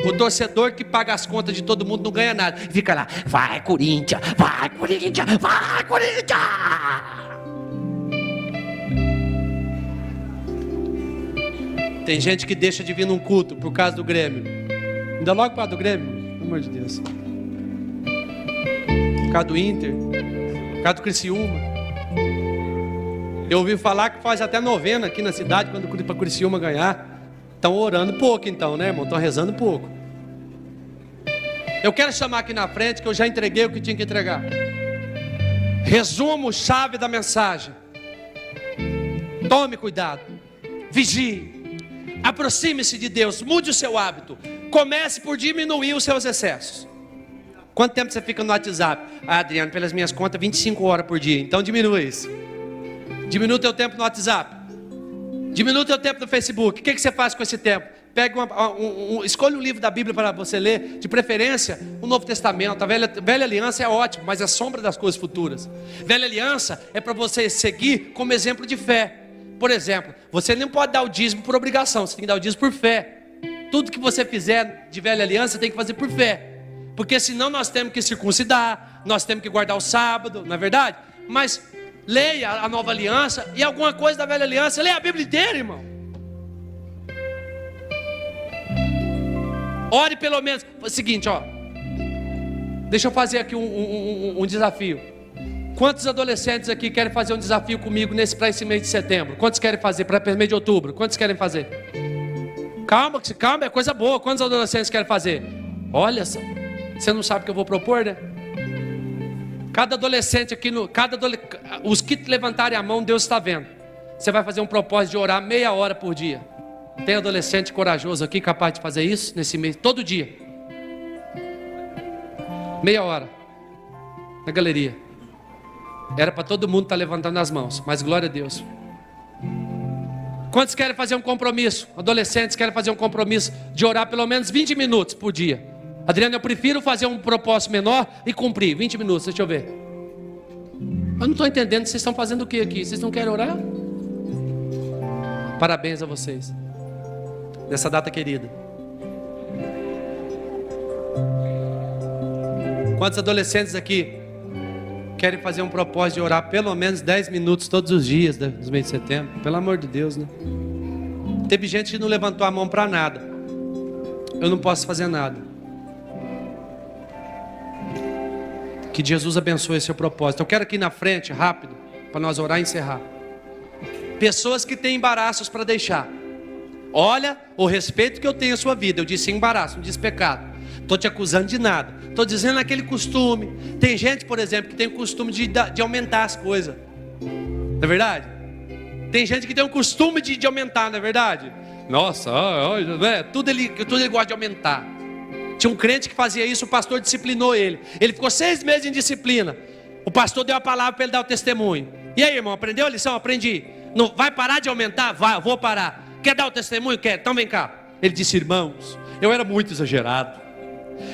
O torcedor que paga as contas de todo mundo não ganha nada. Fica lá, vai Corinthians, vai Corinthians, vai Corinthians. Tem gente que deixa de vir num culto por causa do Grêmio. Ainda logo por causa do Grêmio, pelo amor de Deus. Por causa do Inter, por causa do Criciúma. Eu ouvi falar que faz até novena aqui na cidade quando para Criciúma ganhar. Estão orando pouco então, né, irmão? Estão rezando pouco. Eu quero chamar aqui na frente que eu já entreguei o que tinha que entregar. Resumo, chave da mensagem. Tome cuidado. Vigie. Aproxime-se de Deus. Mude o seu hábito. Comece por diminuir os seus excessos. Quanto tempo você fica no WhatsApp? Ah, Adriano, pelas minhas contas, 25 horas por dia. Então diminua isso. Diminua o teu tempo no WhatsApp. Diminua o teu tempo no Facebook. O que você faz com esse tempo? Pega escolha um livro da Bíblia para você ler. De preferência, o Novo Testamento. A velha aliança é ótimo, mas é sombra das coisas futuras. Velha aliança é para você seguir como exemplo de fé. Por exemplo, você não pode dar o dízimo por obrigação. Você tem que dar o dízimo por fé. Tudo que você fizer de velha aliança, você tem que fazer por fé. Porque senão nós temos que circuncidar, nós temos que guardar o sábado, não é verdade? Mas leia a nova aliança e alguma coisa da velha aliança. Leia a Bíblia inteira, irmão. Ore pelo menos. É o seguinte, ó. Deixa eu fazer aqui um desafio. Quantos adolescentes aqui querem fazer um desafio comigo para esse mês de setembro? Quantos querem fazer para esse mês de outubro? Quantos querem fazer? Calma, é coisa boa. Quantos adolescentes querem fazer? Olha só. Você não sabe o que eu vou propor, né? Cada adolescente aqui, os que levantarem a mão, Deus está vendo. Você vai fazer um propósito de orar meia hora por dia. Tem adolescente corajoso aqui capaz de fazer isso nesse mês, todo dia? Meia hora. Na galeria. Era para todo mundo estar levantando as mãos, mas glória a Deus. Quantos querem fazer um compromisso? Adolescentes querem fazer um compromisso de orar pelo menos 20 minutos por dia. Adriano, eu prefiro fazer um propósito menor e cumprir 20 minutos, deixa eu ver. Eu não estou entendendo, vocês estão fazendo o que aqui? Vocês não querem orar? Parabéns a vocês nessa data querida. Quantos adolescentes aqui querem fazer um propósito de orar pelo menos 10 minutos todos os dias dos meses de setembro? Pelo amor de Deus, né? Teve gente que não levantou a mão para nada. Eu não posso fazer nada. Que Jesus abençoe esse seu propósito. Eu quero aqui na frente, rápido, para nós orar e encerrar. Pessoas que têm embaraços para deixar. Olha o respeito que eu tenho à sua vida. Eu disse embaraço, não disse pecado. Estou te acusando de nada. Estou dizendo aquele costume. Tem gente, por exemplo, que tem o costume de aumentar as coisas. Não é verdade? Tem gente que tem o costume de aumentar, não é verdade? Nossa, tudo ele gosta de aumentar. Tinha um crente que fazia isso, o pastor disciplinou ele. Ele ficou 6 meses em disciplina. O pastor deu a palavra para ele dar o testemunho. E aí, irmão, aprendeu a lição? Aprendi. Não, vai parar de aumentar? Vai, eu vou parar. Quer dar o testemunho? Quer? Então vem cá. Ele disse, irmãos, eu era muito exagerado,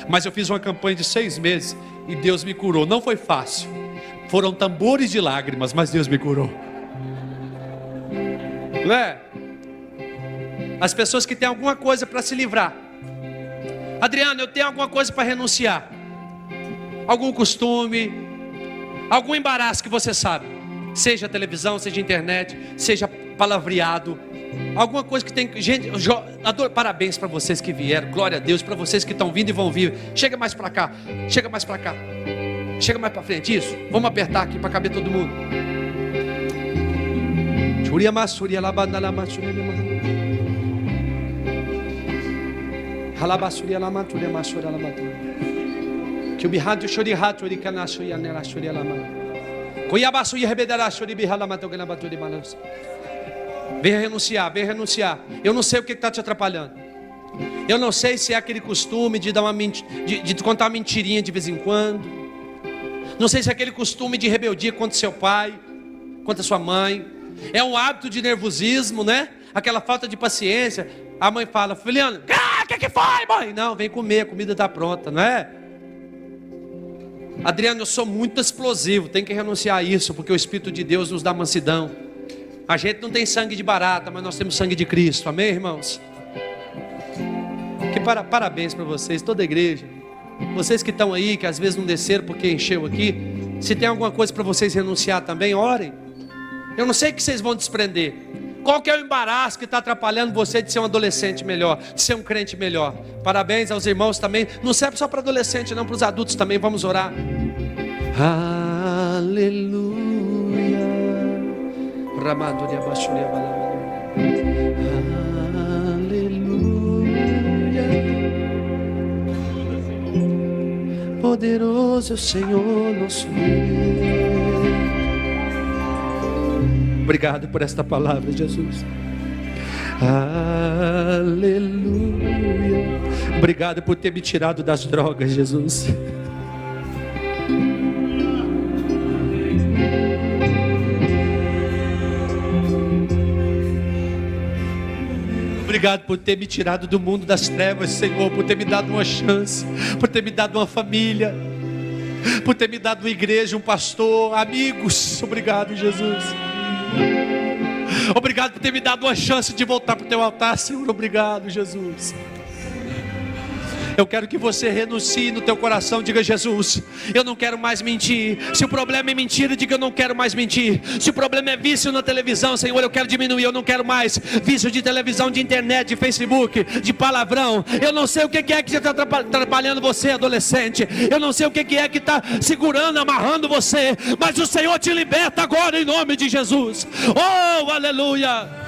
mas eu fiz uma campanha de 6 meses e Deus me curou. Não foi fácil. Foram tambores de lágrimas, mas Deus me curou. Não é? As pessoas que têm alguma coisa para se livrar. Adriano, eu tenho alguma coisa para renunciar. Algum costume, algum embaraço que você sabe. Seja televisão, seja internet, seja palavreado. Alguma coisa que tem... Gente, parabéns para vocês que vieram. Glória a Deus, para vocês que estão vindo e vão vir. Chega mais para cá, chega mais para cá. Chega mais para frente, isso. Vamos apertar aqui para caber todo mundo. Venha renunciar, venha renunciar. Eu não sei o que está te atrapalhando. Eu não sei se é aquele costume de de contar uma mentirinha de vez em quando. Não sei se é aquele costume de rebeldia contra seu pai, contra sua mãe. É um hábito de nervosismo, né? Aquela falta de paciência. A mãe fala, filhano, o que foi, mãe? Não, vem comer, a comida está pronta, não é? Adriano, eu sou muito explosivo. Tem que renunciar a isso, porque o Espírito de Deus nos dá mansidão. A gente não tem sangue de barata, mas nós temos sangue de Cristo, amém, irmãos? Parabéns para vocês, toda a igreja. Vocês que estão aí, que às vezes não desceram porque encheu aqui. Se tem alguma coisa para vocês renunciar também, orem. Eu não sei o que vocês vão desprender. Qual que é o embaraço que está atrapalhando você de ser um adolescente melhor, de ser um crente melhor? Parabéns aos irmãos também. Não serve só para adolescente, não, para os adultos também. Vamos orar. Aleluia. Aleluia. Poderoso é o Senhor nosso Deus. Obrigado por esta palavra, Jesus. Aleluia. Obrigado por ter me tirado das drogas, Jesus. Obrigado por ter me tirado do mundo das trevas, Senhor, por ter me dado uma chance, por ter me dado uma família, por ter me dado uma igreja, um pastor, amigos. Obrigado, Jesus. Obrigado por ter me dado uma chance de voltar para o teu altar, Senhor. Obrigado, Jesus. Eu quero que você renuncie no teu coração. Diga: Jesus, eu não quero mais mentir. Se o problema é mentira, diga: eu não quero mais mentir. Se o problema é vício na televisão, Senhor, eu quero diminuir. Eu não quero mais vício de televisão, de internet, de Facebook, de palavrão. Eu não sei o que é que já está atrapalhando você, adolescente. Eu não sei o que é que está segurando, amarrando você. Mas o Senhor te liberta agora em nome de Jesus. Oh, aleluia.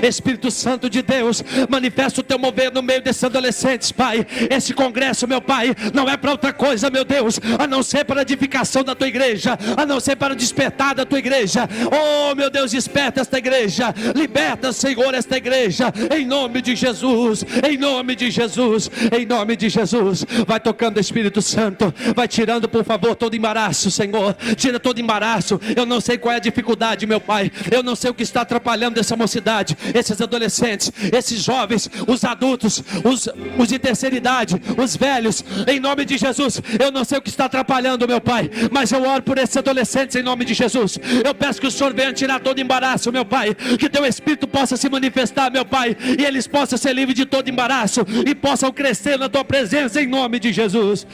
Espírito Santo de Deus, manifesta o teu mover no meio desses adolescentes, Pai. Esse congresso, meu Pai, não é para outra coisa, meu Deus, a não ser para a edificação da tua igreja, a não ser para o despertar da tua igreja. Oh, meu Deus, desperta esta igreja, liberta, Senhor, esta igreja, em nome de Jesus, em nome de Jesus, em nome de Jesus. Vai tocando, Espírito Santo, vai tirando, por favor, todo embaraço, Senhor. Tira todo embaraço. Eu não sei qual é a dificuldade, meu Pai, eu não sei o que está atrapalhando essa mocidade, esses adolescentes, esses jovens, os adultos, os de terceira idade, os velhos, em nome de Jesus. Eu não sei o que está atrapalhando, meu Pai, mas eu oro por esses adolescentes em nome de Jesus. Eu peço que o Senhor venha tirar todo embaraço, meu Pai, que teu Espírito possa se manifestar, meu Pai, e eles possam ser livres de todo embaraço e possam crescer na tua presença em nome de Jesus.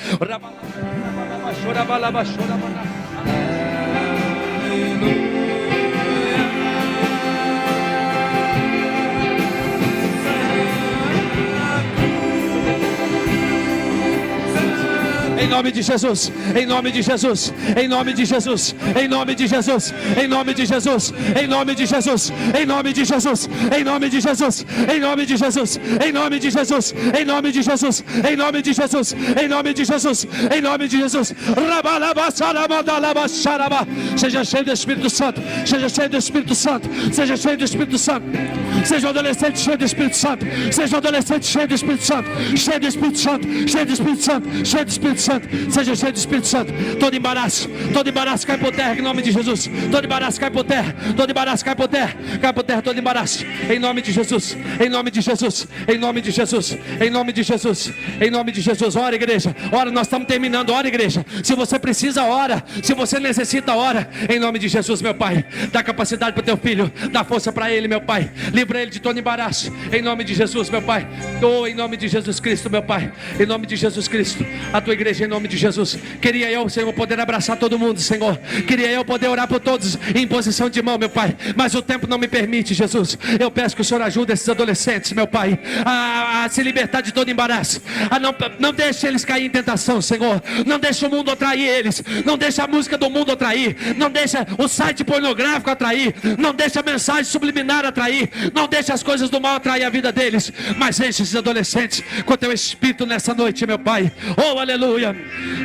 Em nome de Jesus, em nome de Jesus, em nome de Jesus, em nome de Jesus, em nome de Jesus, em nome de Jesus, em nome de Jesus, em nome de Jesus, em nome de Jesus, em nome de Jesus, em nome de Jesus, em nome de Jesus, em nome de Jesus, em nome de Jesus. Seja cheio do Espírito Santo, seja cheio do Espírito Santo, seja cheio do Espírito Santo. Seja um adolescente cheio do Espírito Santo, seja um adolescente cheio do Espírito Santo, cheio do Espírito Santo, cheio do Espírito Santo, cheio do Espírito Santo. Seja cheio do Espírito Santo. Todo embaraço cai por terra em nome de Jesus. Todo embaraço cai por terra, todo embaraço cai por terra, todo embaraço em nome de Jesus, em nome de Jesus, em nome de Jesus, em nome de Jesus, em nome de Jesus. Ora, igreja, ora, nós estamos terminando. Ora, igreja, se você precisa, ora, se você necessita, ora, em nome de Jesus, meu Pai. Dá capacidade para o teu filho, dá força para ele, meu Pai. Livra ele de todo embaraço, em nome de Jesus, meu Pai. Oh, em nome de Jesus Cristo, meu Pai, em nome de Jesus Cristo, a tua igreja, em nome de Jesus. Queria eu, Senhor, poder abraçar todo mundo, Senhor. Queria eu poder orar por todos em posição de mão, meu Pai, mas o tempo não me permite, Jesus. Eu peço que o Senhor ajude esses adolescentes, meu Pai, a se libertar de todo embaraço, a não deixe eles cair em tentação, Senhor. Não deixe o mundo atrair eles, não deixe a música do mundo atrair, não deixe o site pornográfico atrair, não deixe a mensagem subliminar atrair, não deixe as coisas do mal atrair a vida deles, mas enche esses adolescentes com teu Espírito nessa noite, meu Pai. Oh, aleluia.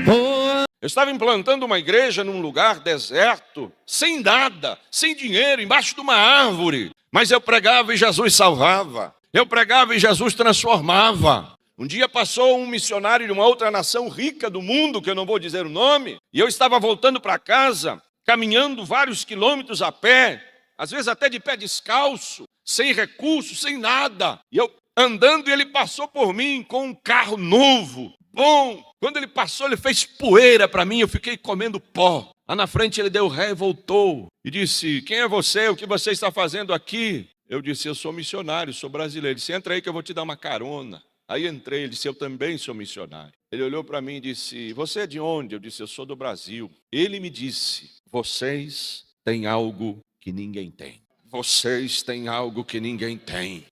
Oh. Eu estava implantando uma igreja num lugar deserto, sem nada, sem dinheiro, embaixo de uma árvore. Mas eu pregava e Jesus salvava. Eu pregava e Jesus transformava. Um dia passou um missionário de uma outra nação rica do mundo, que eu não vou dizer o nome, e eu estava voltando para casa, caminhando vários quilômetros a pé, às vezes até de pé descalço, sem recursos, sem nada. E eu andando, e ele passou por mim com um carro novo, bom. Quando ele passou, ele fez poeira para mim, eu fiquei comendo pó. Lá na frente ele deu ré e voltou. E disse: quem é você? O que você está fazendo aqui? Eu disse: eu sou missionário, sou brasileiro. Ele disse: entra aí que eu vou te dar uma carona. Aí entrei, ele disse: eu também sou missionário. Ele olhou para mim e disse: você é de onde? Eu disse: eu sou do Brasil. Ele me disse: vocês têm algo que ninguém tem. vocês têm algo que ninguém tem.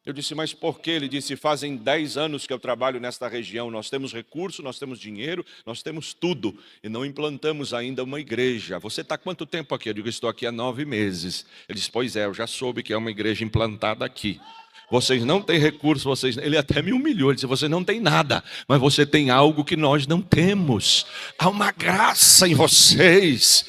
Eu disse, mas por quê? Ele disse, fazem 10 anos que eu trabalho nesta região, nós temos recurso, nós temos dinheiro, nós temos tudo, e não implantamos ainda uma igreja. Você está há quanto tempo aqui? Eu digo, estou aqui há 9 meses. Ele disse, pois é, eu já soube que é uma igreja implantada aqui. Vocês não têm recurso, ele até me humilhou, ele disse, você não tem nada, mas você tem algo que nós não temos. Há uma graça em vocês.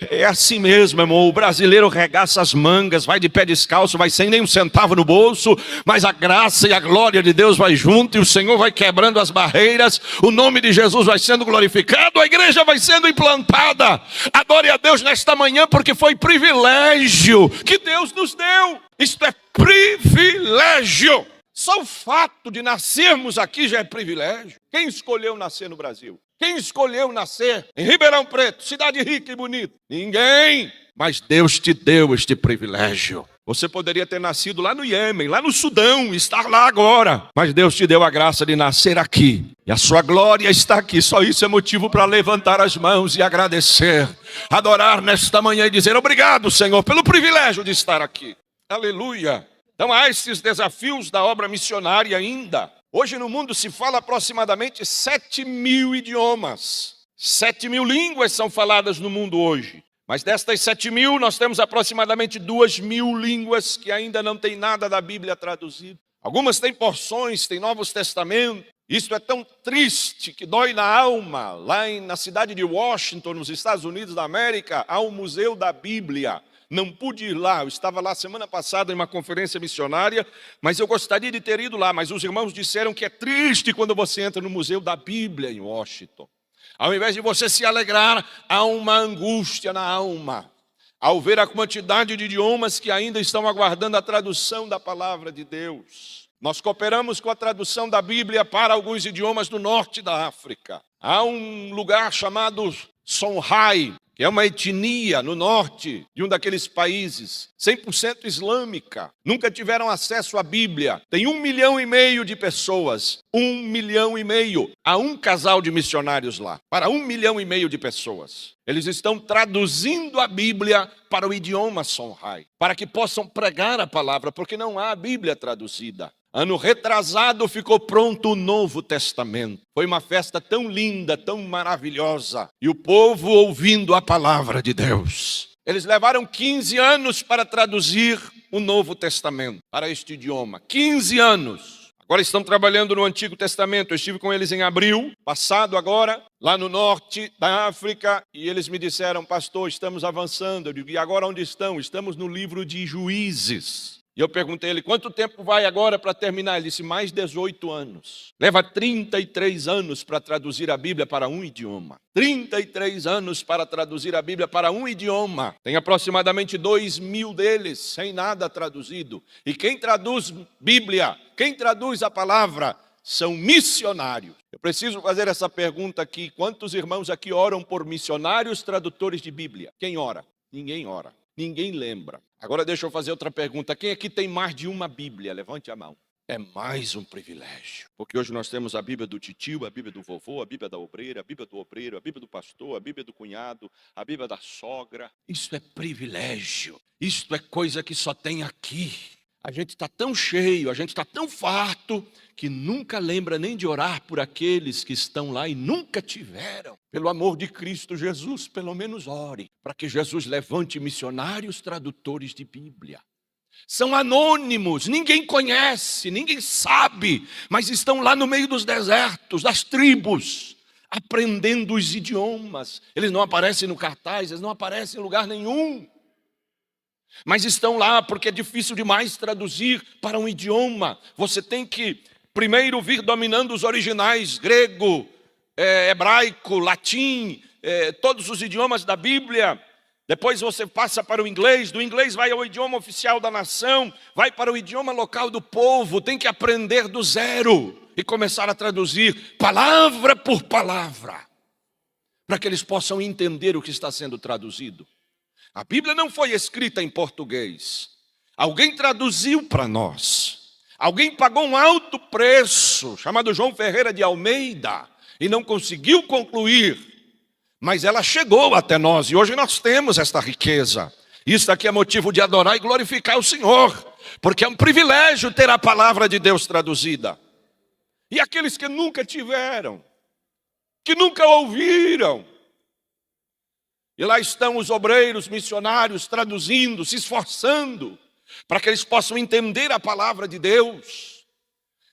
É assim mesmo, irmão, o brasileiro regaça as mangas, vai de pé descalço, vai sem nem um centavo no bolso, mas a graça e a glória de Deus vai junto, e o Senhor vai quebrando as barreiras, o nome de Jesus vai sendo glorificado, a igreja vai sendo implantada. Adore a Deus nesta manhã, porque foi privilégio que Deus nos deu. Isto é privilégio. Só o fato de nascermos aqui já é privilégio. Quem escolheu nascer no Brasil? Quem escolheu nascer em Ribeirão Preto, cidade rica e bonita? Ninguém. Mas Deus te deu este privilégio. Você poderia ter nascido lá no Iêmen, lá no Sudão, estar lá agora. Mas Deus te deu a graça de nascer aqui. E a sua glória está aqui. Só isso é motivo para levantar as mãos e agradecer. Adorar nesta manhã e dizer, obrigado, Senhor, pelo privilégio de estar aqui. Aleluia. Então há esses desafios da obra missionária ainda. Hoje no mundo se fala aproximadamente 7.000 idiomas. 7.000 línguas são faladas no mundo hoje. Mas destas 7.000 nós temos aproximadamente 2.000 línguas que ainda não tem nada da Bíblia traduzido. Algumas têm porções, têm Novos Testamentos. Isso é tão triste que dói na alma. Lá na cidade de Washington, nos Estados Unidos da América, há um museu da Bíblia. Não pude ir lá, eu estava lá semana passada em uma conferência missionária, mas eu gostaria de ter ido lá, mas os irmãos disseram que é triste quando você entra no Museu da Bíblia em Washington. Ao invés de você se alegrar, há uma angústia na alma, ao ver a quantidade de idiomas que ainda estão aguardando a tradução da palavra de Deus. Nós cooperamos com a tradução da Bíblia para alguns idiomas do norte da África. Há um lugar chamado Songhai, que é uma etnia no norte de um daqueles países, 100% islâmica, nunca tiveram acesso à Bíblia. Tem 1,5 milhão de pessoas, 1,5 milhão. Há um casal de missionários lá, para 1,5 milhão de pessoas. Eles estão traduzindo a Bíblia para o idioma Songhai, para que possam pregar a palavra, porque não há Bíblia traduzida. Ano retrasado ficou pronto o Novo Testamento. Foi uma festa tão linda, tão maravilhosa. E o povo ouvindo a palavra de Deus. Eles levaram 15 anos para traduzir o Novo Testamento para este idioma. 15 anos. Agora estão trabalhando no Antigo Testamento. Eu estive com eles em abril, passado agora, lá no norte da África. E eles me disseram, pastor, estamos avançando. Eu digo, e agora onde estão? Estamos no livro de Juízes. E eu perguntei a ele, quanto tempo vai agora para terminar? Ele disse, mais 18 anos. Leva 33 anos para traduzir a Bíblia para um idioma. 33 anos para traduzir a Bíblia para um idioma. Tem aproximadamente 2.000 deles, sem nada traduzido. E quem traduz Bíblia, quem traduz a palavra, são missionários. Eu preciso fazer essa pergunta aqui. Quantos irmãos aqui oram por missionários tradutores de Bíblia? Quem ora? Ninguém ora. Ninguém lembra. Agora deixa eu fazer outra pergunta. Quem aqui tem mais de uma Bíblia? Levante a mão. É mais um privilégio. Porque hoje nós temos a Bíblia do titio, a Bíblia do vovô, a Bíblia da obreira, a Bíblia do obreiro, a Bíblia do pastor, a Bíblia do cunhado, a Bíblia da sogra. Isso é privilégio. Isso é coisa que só tem aqui. A gente está tão cheio, a gente está tão farto, que nunca lembra nem de orar por aqueles que estão lá e nunca tiveram. Pelo amor de Cristo Jesus, pelo menos ore, para que Jesus levante missionários tradutores de Bíblia. São anônimos, ninguém conhece, ninguém sabe, mas estão lá no meio dos desertos, das tribos, aprendendo os idiomas. Eles não aparecem no cartaz, eles não aparecem em lugar nenhum. Mas estão lá porque é difícil demais traduzir para um idioma. Você tem que primeiro vir dominando os originais, grego, hebraico, latim, todos os idiomas da Bíblia. Depois você passa para o inglês, do inglês vai ao idioma oficial da nação, vai para o idioma local do povo, tem que aprender do zero e começar a traduzir palavra por palavra, para que eles possam entender o que está sendo traduzido. A Bíblia não foi escrita em português. Alguém traduziu para nós. Alguém pagou um alto preço, chamado João Ferreira de Almeida, e não conseguiu concluir. Mas ela chegou até nós, e hoje nós temos esta riqueza. Isso aqui é motivo de adorar e glorificar o Senhor, porque é um privilégio ter a palavra de Deus traduzida. E aqueles que nunca tiveram, que nunca ouviram, e lá estão os obreiros, missionários, traduzindo, se esforçando, para que eles possam entender a palavra de Deus.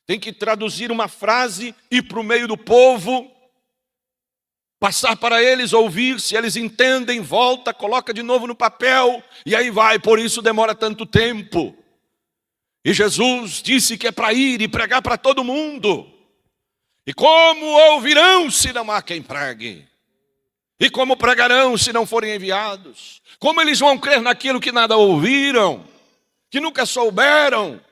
Tem que traduzir uma frase, ir para o meio do povo, passar para eles, ouvir, se eles entendem, volta, coloca de novo no papel, e aí vai, por isso demora tanto tempo. E Jesus disse que é para ir e pregar para todo mundo. E como ouvirão se não há quem pregue? E como pregarão se não forem enviados? Como eles vão crer naquilo que nada ouviram, que nunca souberam?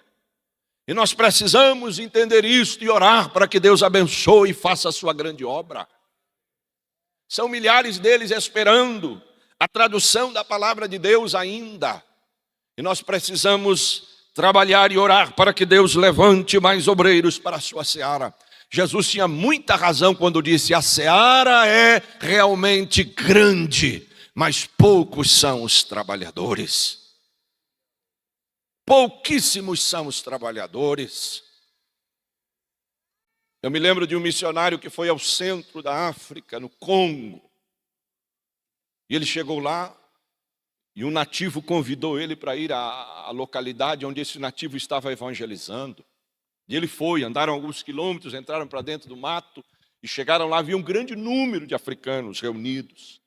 E nós precisamos entender isto e orar para que Deus abençoe e faça a sua grande obra. São milhares deles esperando a tradução da palavra de Deus ainda. E nós precisamos trabalhar e orar para que Deus levante mais obreiros para a sua seara. Jesus tinha muita razão quando disse: a seara é realmente grande, mas poucos são os trabalhadores. Pouquíssimos são os trabalhadores. Eu me lembro de um missionário que foi ao centro da África, no Congo. E ele chegou lá e um nativo convidou ele para ir à localidade onde esse nativo estava evangelizando. E ele foi, andaram alguns quilômetros, entraram para dentro do mato e chegaram lá, havia um grande número de africanos reunidos.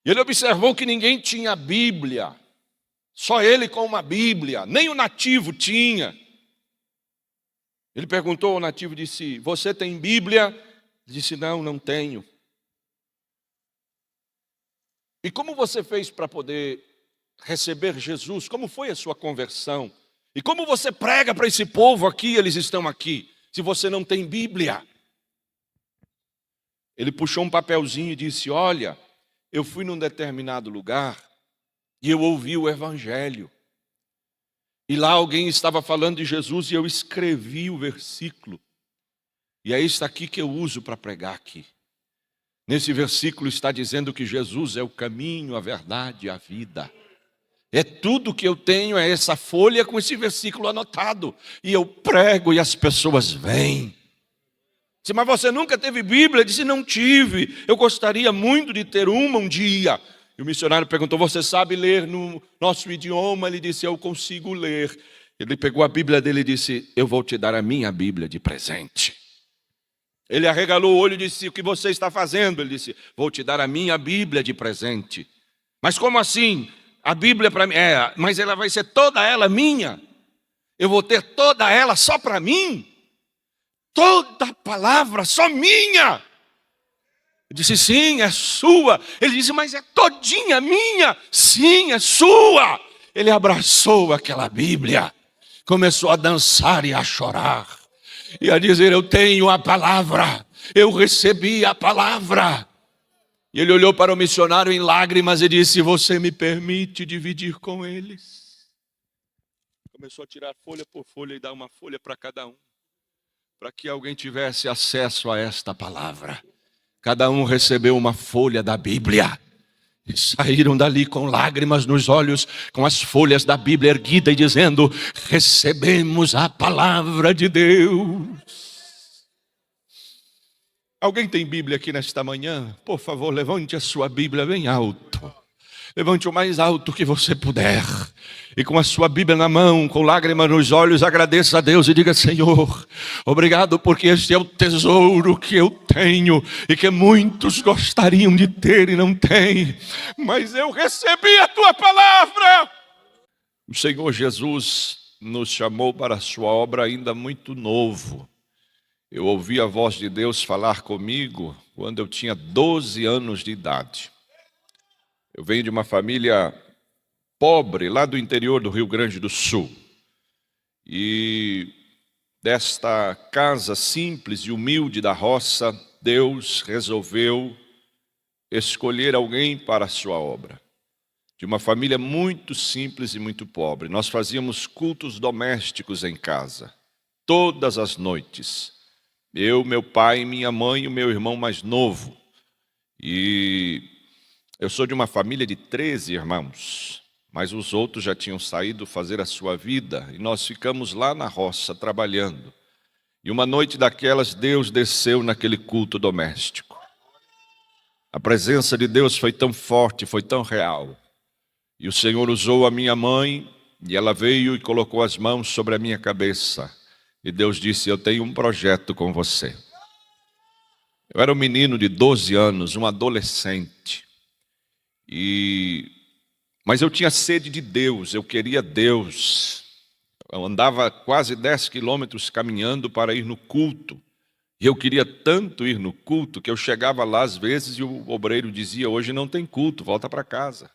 E ele observou que ninguém tinha Bíblia, só ele com uma Bíblia, nem o nativo tinha. Ele perguntou ao nativo, disse: você tem Bíblia? Ele disse: não, não tenho. E como você fez para poder receber Jesus? Como foi a sua conversão? E como você prega para esse povo aqui, eles estão aqui, se você não tem Bíblia? Ele puxou um papelzinho e disse: olha, eu fui num determinado lugar e eu ouvi o Evangelho. E lá alguém estava falando de Jesus e eu escrevi o versículo. E é isso aqui que eu uso para pregar aqui. Nesse versículo está dizendo que Jesus é o caminho, a verdade e a vida. É tudo que eu tenho, é essa folha com esse versículo anotado. E eu prego e as pessoas vêm. Disse: mas você nunca teve Bíblia? Eu disse: não tive. Eu gostaria muito de ter uma um dia. E o missionário perguntou: você sabe ler no nosso idioma? Ele disse: eu consigo ler. Ele pegou a Bíblia dele e disse: eu vou te dar a minha Bíblia de presente. Ele arregalou o olho e disse: o que você está fazendo? Ele disse: vou te dar a minha Bíblia de presente. Mas como assim? A Bíblia para mim? Mas ela vai ser toda ela minha? Eu vou ter toda ela só para mim? Toda a palavra só minha? Eu disse: sim, é sua. Ele disse: mas é todinha minha? Sim, é sua. Ele abraçou aquela Bíblia, começou a dançar e a chorar, e a dizer: eu tenho a palavra, eu recebi a palavra. E ele olhou para o missionário em lágrimas e disse: você me permite dividir com eles? Começou a tirar folha por folha e dar uma folha para cada um, para que alguém tivesse acesso a esta palavra. Cada um recebeu uma folha da Bíblia e saíram dali com lágrimas nos olhos, com as folhas da Bíblia erguida e dizendo: recebemos a palavra de Deus. Alguém tem Bíblia aqui nesta manhã? Por favor, levante a sua Bíblia bem alto. Levante o mais alto que você puder. E com a sua Bíblia na mão, com lágrimas nos olhos, agradeça a Deus e diga: Senhor, obrigado porque este é o tesouro que eu tenho e que muitos gostariam de ter e não têm. Mas eu recebi a tua palavra. O Senhor Jesus nos chamou para a sua obra ainda muito novo. Eu ouvi a voz de Deus falar comigo quando eu tinha 12 anos de idade. Eu venho de uma família pobre, lá do interior do Rio Grande do Sul. E desta casa simples e humilde da roça, Deus resolveu escolher alguém para a sua obra. De uma família muito simples e muito pobre. Nós fazíamos cultos domésticos em casa, todas as noites. Eu, meu pai, minha mãe e o meu irmão mais novo. E Eu sou de uma família de 13 irmãos, mas os outros já tinham saído fazer a sua vida e nós ficamos lá na roça trabalhando. E uma noite daquelas, Deus desceu naquele culto doméstico. A presença de Deus foi tão forte, foi tão real. E o Senhor usou a minha mãe e ela veio e colocou as mãos sobre a minha cabeça. E Deus disse: eu tenho um projeto com você. Eu era um menino de 12 anos, um adolescente. Mas eu tinha sede de Deus, eu queria Deus. Eu andava quase 10 quilômetros caminhando para ir no culto. E eu queria tanto ir no culto que eu chegava lá às vezes e o obreiro dizia: hoje não tem culto, volta para casa.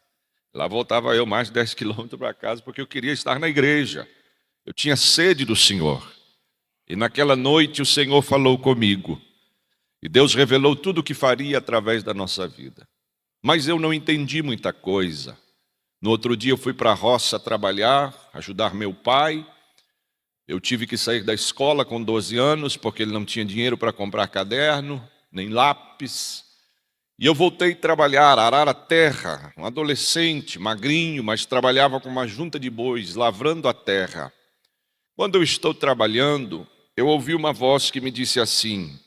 Lá voltava eu mais de 10 quilômetros para casa porque eu queria estar na igreja. Eu tinha sede do Senhor. E naquela noite o Senhor falou comigo. E Deus revelou tudo o que faria através da nossa vida. Mas eu não entendi muita coisa. No outro dia eu fui para a roça trabalhar, ajudar meu pai. Eu tive que sair da escola com 12 anos, porque ele não tinha dinheiro para comprar caderno, nem lápis. E eu voltei a trabalhar, arar a terra, um adolescente, magrinho, mas trabalhava com uma junta de bois, lavrando a terra. Quando eu estou trabalhando, eu ouvi uma voz que me disse assim: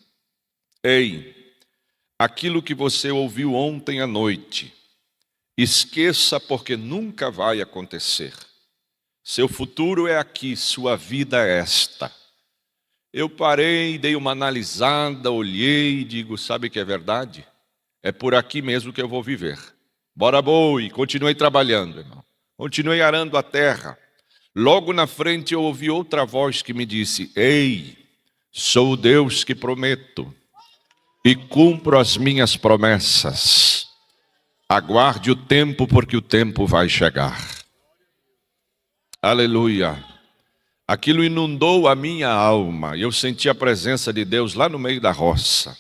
ei, aquilo que você ouviu ontem à noite, esqueça, porque nunca vai acontecer. Seu futuro é aqui, sua vida é esta. Eu parei, dei uma analisada, olhei e digo: sabe que é verdade? É por aqui mesmo que eu vou viver. Bora boi, continuei trabalhando, irmão. Continuei arando a terra. Logo na frente eu ouvi outra voz que me disse: ei, sou o Deus que prometo e cumpro as minhas promessas. Aguarde o tempo, porque o tempo vai chegar. Aleluia. Aquilo inundou a minha alma e eu senti a presença de Deus lá no meio da roça.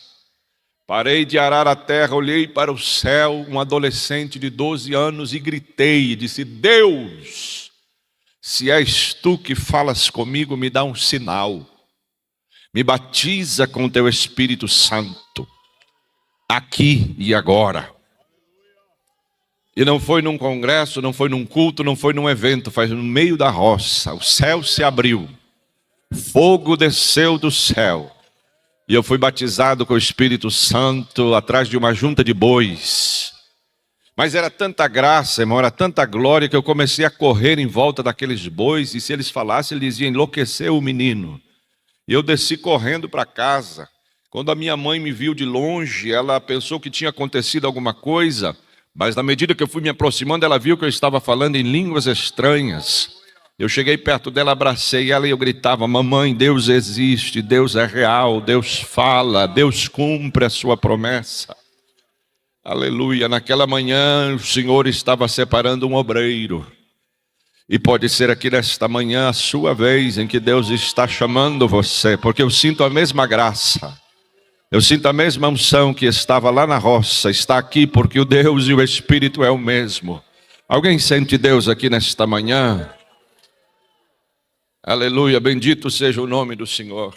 Parei de arar a terra, olhei para o céu, um adolescente de 12 anos, e gritei e disse: Deus, se és tu que falas comigo, me dá um sinal. Me batiza com teu Espírito Santo, aqui e agora. E não foi num congresso, não foi num culto, não foi num evento, foi no meio da roça. O céu se abriu, fogo desceu do céu. E eu fui batizado com o Espírito Santo atrás de uma junta de bois. Mas era tanta graça, irmão, era tanta glória que eu comecei a correr em volta daqueles bois. E se eles falassem, eles iam enlouquecer o menino. E eu desci correndo para casa. Quando a minha mãe me viu de longe, ela pensou que tinha acontecido alguma coisa. Mas na medida que eu fui me aproximando, ela viu que eu estava falando em línguas estranhas. Eu cheguei perto dela, abracei ela e eu gritava: mamãe, Deus existe, Deus é real, Deus fala, Deus cumpre a sua promessa. Aleluia. Naquela manhã o Senhor estava separando um obreiro. E pode ser aqui nesta manhã a sua vez em que Deus está chamando você, porque eu sinto a mesma graça. Eu sinto a mesma unção que estava lá na roça, está aqui porque o Deus e o Espírito é o mesmo. Alguém sente Deus aqui nesta manhã? Aleluia, bendito seja o nome do Senhor.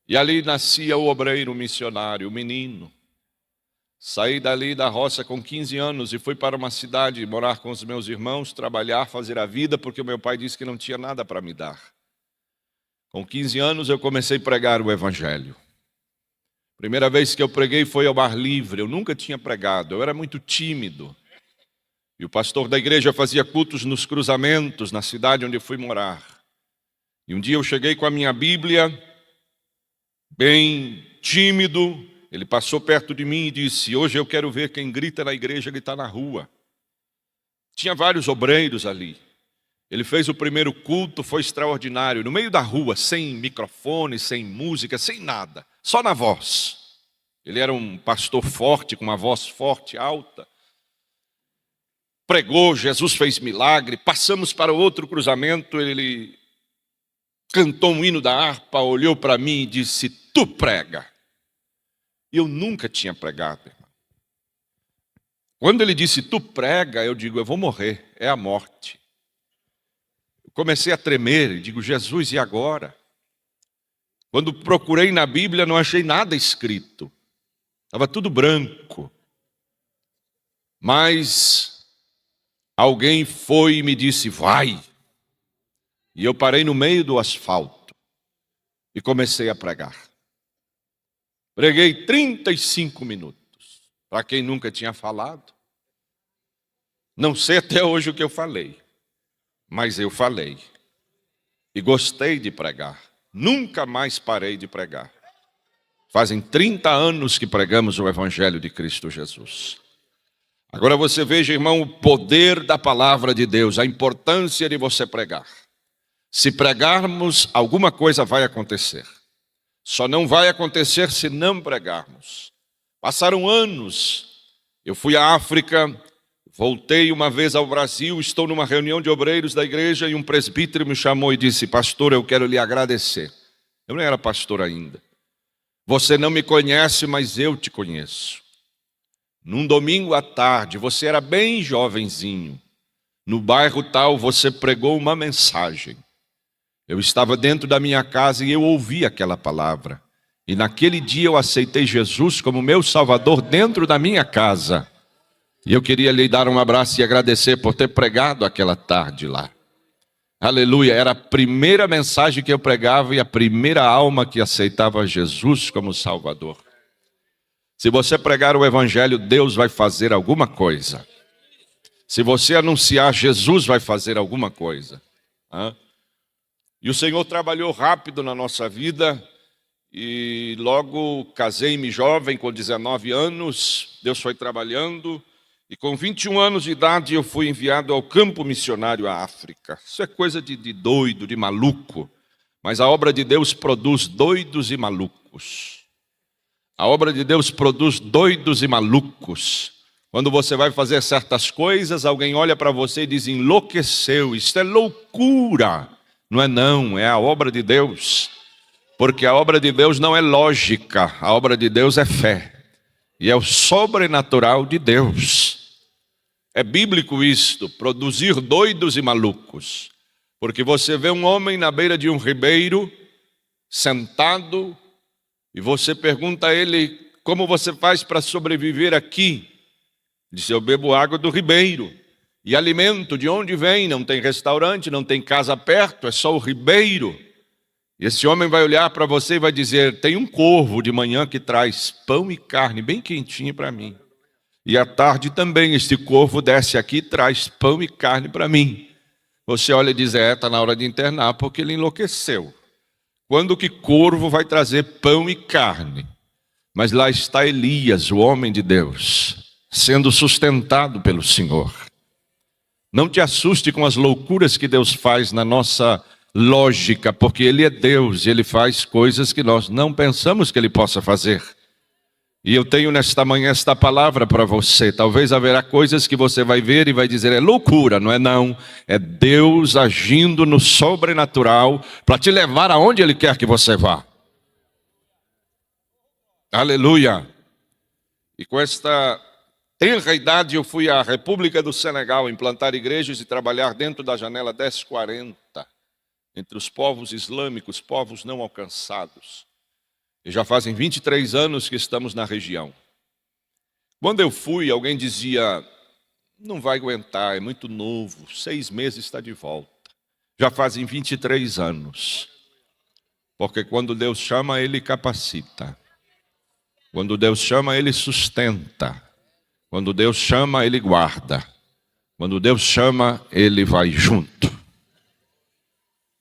E ali nascia o obreiro missionário, o menino. Saí dali da roça com 15 anos e fui para uma cidade morar com os meus irmãos, trabalhar, fazer a vida, porque o meu pai disse que não tinha nada para me dar. Com 15 anos eu comecei a pregar o Evangelho. Primeira vez que eu preguei foi ao ar livre, eu nunca tinha pregado, eu era muito tímido. E o pastor da igreja fazia cultos nos cruzamentos, na cidade onde eu fui morar. E um dia eu cheguei com a minha Bíblia, bem tímido. Ele passou perto de mim e disse: hoje eu quero ver quem grita na igreja, gritar na rua. Tinha vários obreiros ali. Ele fez o primeiro culto, foi extraordinário. No meio da rua, sem microfone, sem música, sem nada. Só na voz. Ele era um pastor forte, com uma voz forte, alta. Pregou, Jesus fez milagre. Passamos para outro cruzamento, ele cantou um hino da harpa, olhou para mim e disse: tu prega. E eu nunca tinha pregado, irmão. Quando ele disse: tu prega, eu digo: eu vou morrer, é a morte. Eu comecei a tremer e digo: Jesus, e agora? Quando procurei na Bíblia, não achei nada escrito. Estava tudo branco. Mas alguém foi e me disse, vai. E eu parei no meio do asfalto e comecei a pregar. Preguei 35 minutos. Para quem nunca tinha falado. Não sei até hoje o que eu falei, mas eu falei. E gostei de pregar. Nunca mais parei de pregar. Fazem 30 anos que pregamos o Evangelho de Cristo Jesus. Agora você veja, irmão, o poder da palavra de Deus, a importância de você pregar. Se pregarmos, alguma coisa vai acontecer. Só não vai acontecer se não pregarmos. Passaram anos, eu fui à África, voltei uma vez ao Brasil, estou numa reunião de obreiros da igreja e um presbítero me chamou e disse, pastor, eu quero lhe agradecer. Eu não era pastor ainda. Você não me conhece, mas eu te conheço. Num domingo à tarde, você era bem jovenzinho. No bairro tal, você pregou uma mensagem. Eu estava dentro da minha casa e eu ouvi aquela palavra. E naquele dia eu aceitei Jesus como meu Salvador dentro da minha casa. E eu queria lhe dar um abraço e agradecer por ter pregado aquela tarde lá. Aleluia, era a primeira mensagem que eu pregava e a primeira alma que aceitava Jesus como Salvador. Se você pregar o Evangelho, Deus vai fazer alguma coisa. Se você anunciar, Jesus vai fazer alguma coisa. E o Senhor trabalhou rápido na nossa vida e logo casei-me jovem, com 19 anos, Deus foi trabalhando. E com 21 anos de idade eu fui enviado ao campo missionário à África. Isso é coisa de doido, de maluco. Mas a obra de Deus produz doidos e malucos. A obra de Deus produz doidos e malucos. Quando você vai fazer certas coisas, alguém olha para você e diz, enlouqueceu, isso é loucura. Não, é a obra de Deus. Porque a obra de Deus não é lógica, a obra de Deus é fé. E é o sobrenatural de Deus. É bíblico isto, produzir doidos e malucos. Porque você vê um homem na beira de um ribeiro, sentado, e você pergunta a ele, como você faz para sobreviver aqui? Diz, eu bebo água do ribeiro. E alimento, de onde vem? Não tem restaurante, não tem casa perto, é só o ribeiro. E esse homem vai olhar para você e vai dizer, tem um corvo de manhã que traz pão e carne bem quentinho para mim. E à tarde também este corvo desce aqui e traz pão e carne para mim. Você olha e diz, está na hora de internar porque ele enlouqueceu. Quando que corvo vai trazer pão e carne? Mas lá está Elias, o homem de Deus, sendo sustentado pelo Senhor. Não te assuste com as loucuras que Deus faz na nossa lógica, porque Ele é Deus e Ele faz coisas que nós não pensamos que Ele possa fazer. E eu tenho nesta manhã esta palavra para você. Talvez haverá coisas que você vai ver e vai dizer, é loucura, não é não. É Deus agindo no sobrenatural para te levar aonde Ele quer que você vá. Aleluia. E com esta tenra idade eu fui à República do Senegal implantar igrejas e trabalhar dentro da janela 1040, entre os povos islâmicos, povos não alcançados. E já fazem 23 anos que estamos na região. Quando eu fui, alguém dizia, não vai aguentar, é muito novo, 6 meses está de volta. Já fazem 23 anos. Porque quando Deus chama, Ele capacita. Quando Deus chama, Ele sustenta. Quando Deus chama, Ele guarda. Quando Deus chama, Ele vai junto.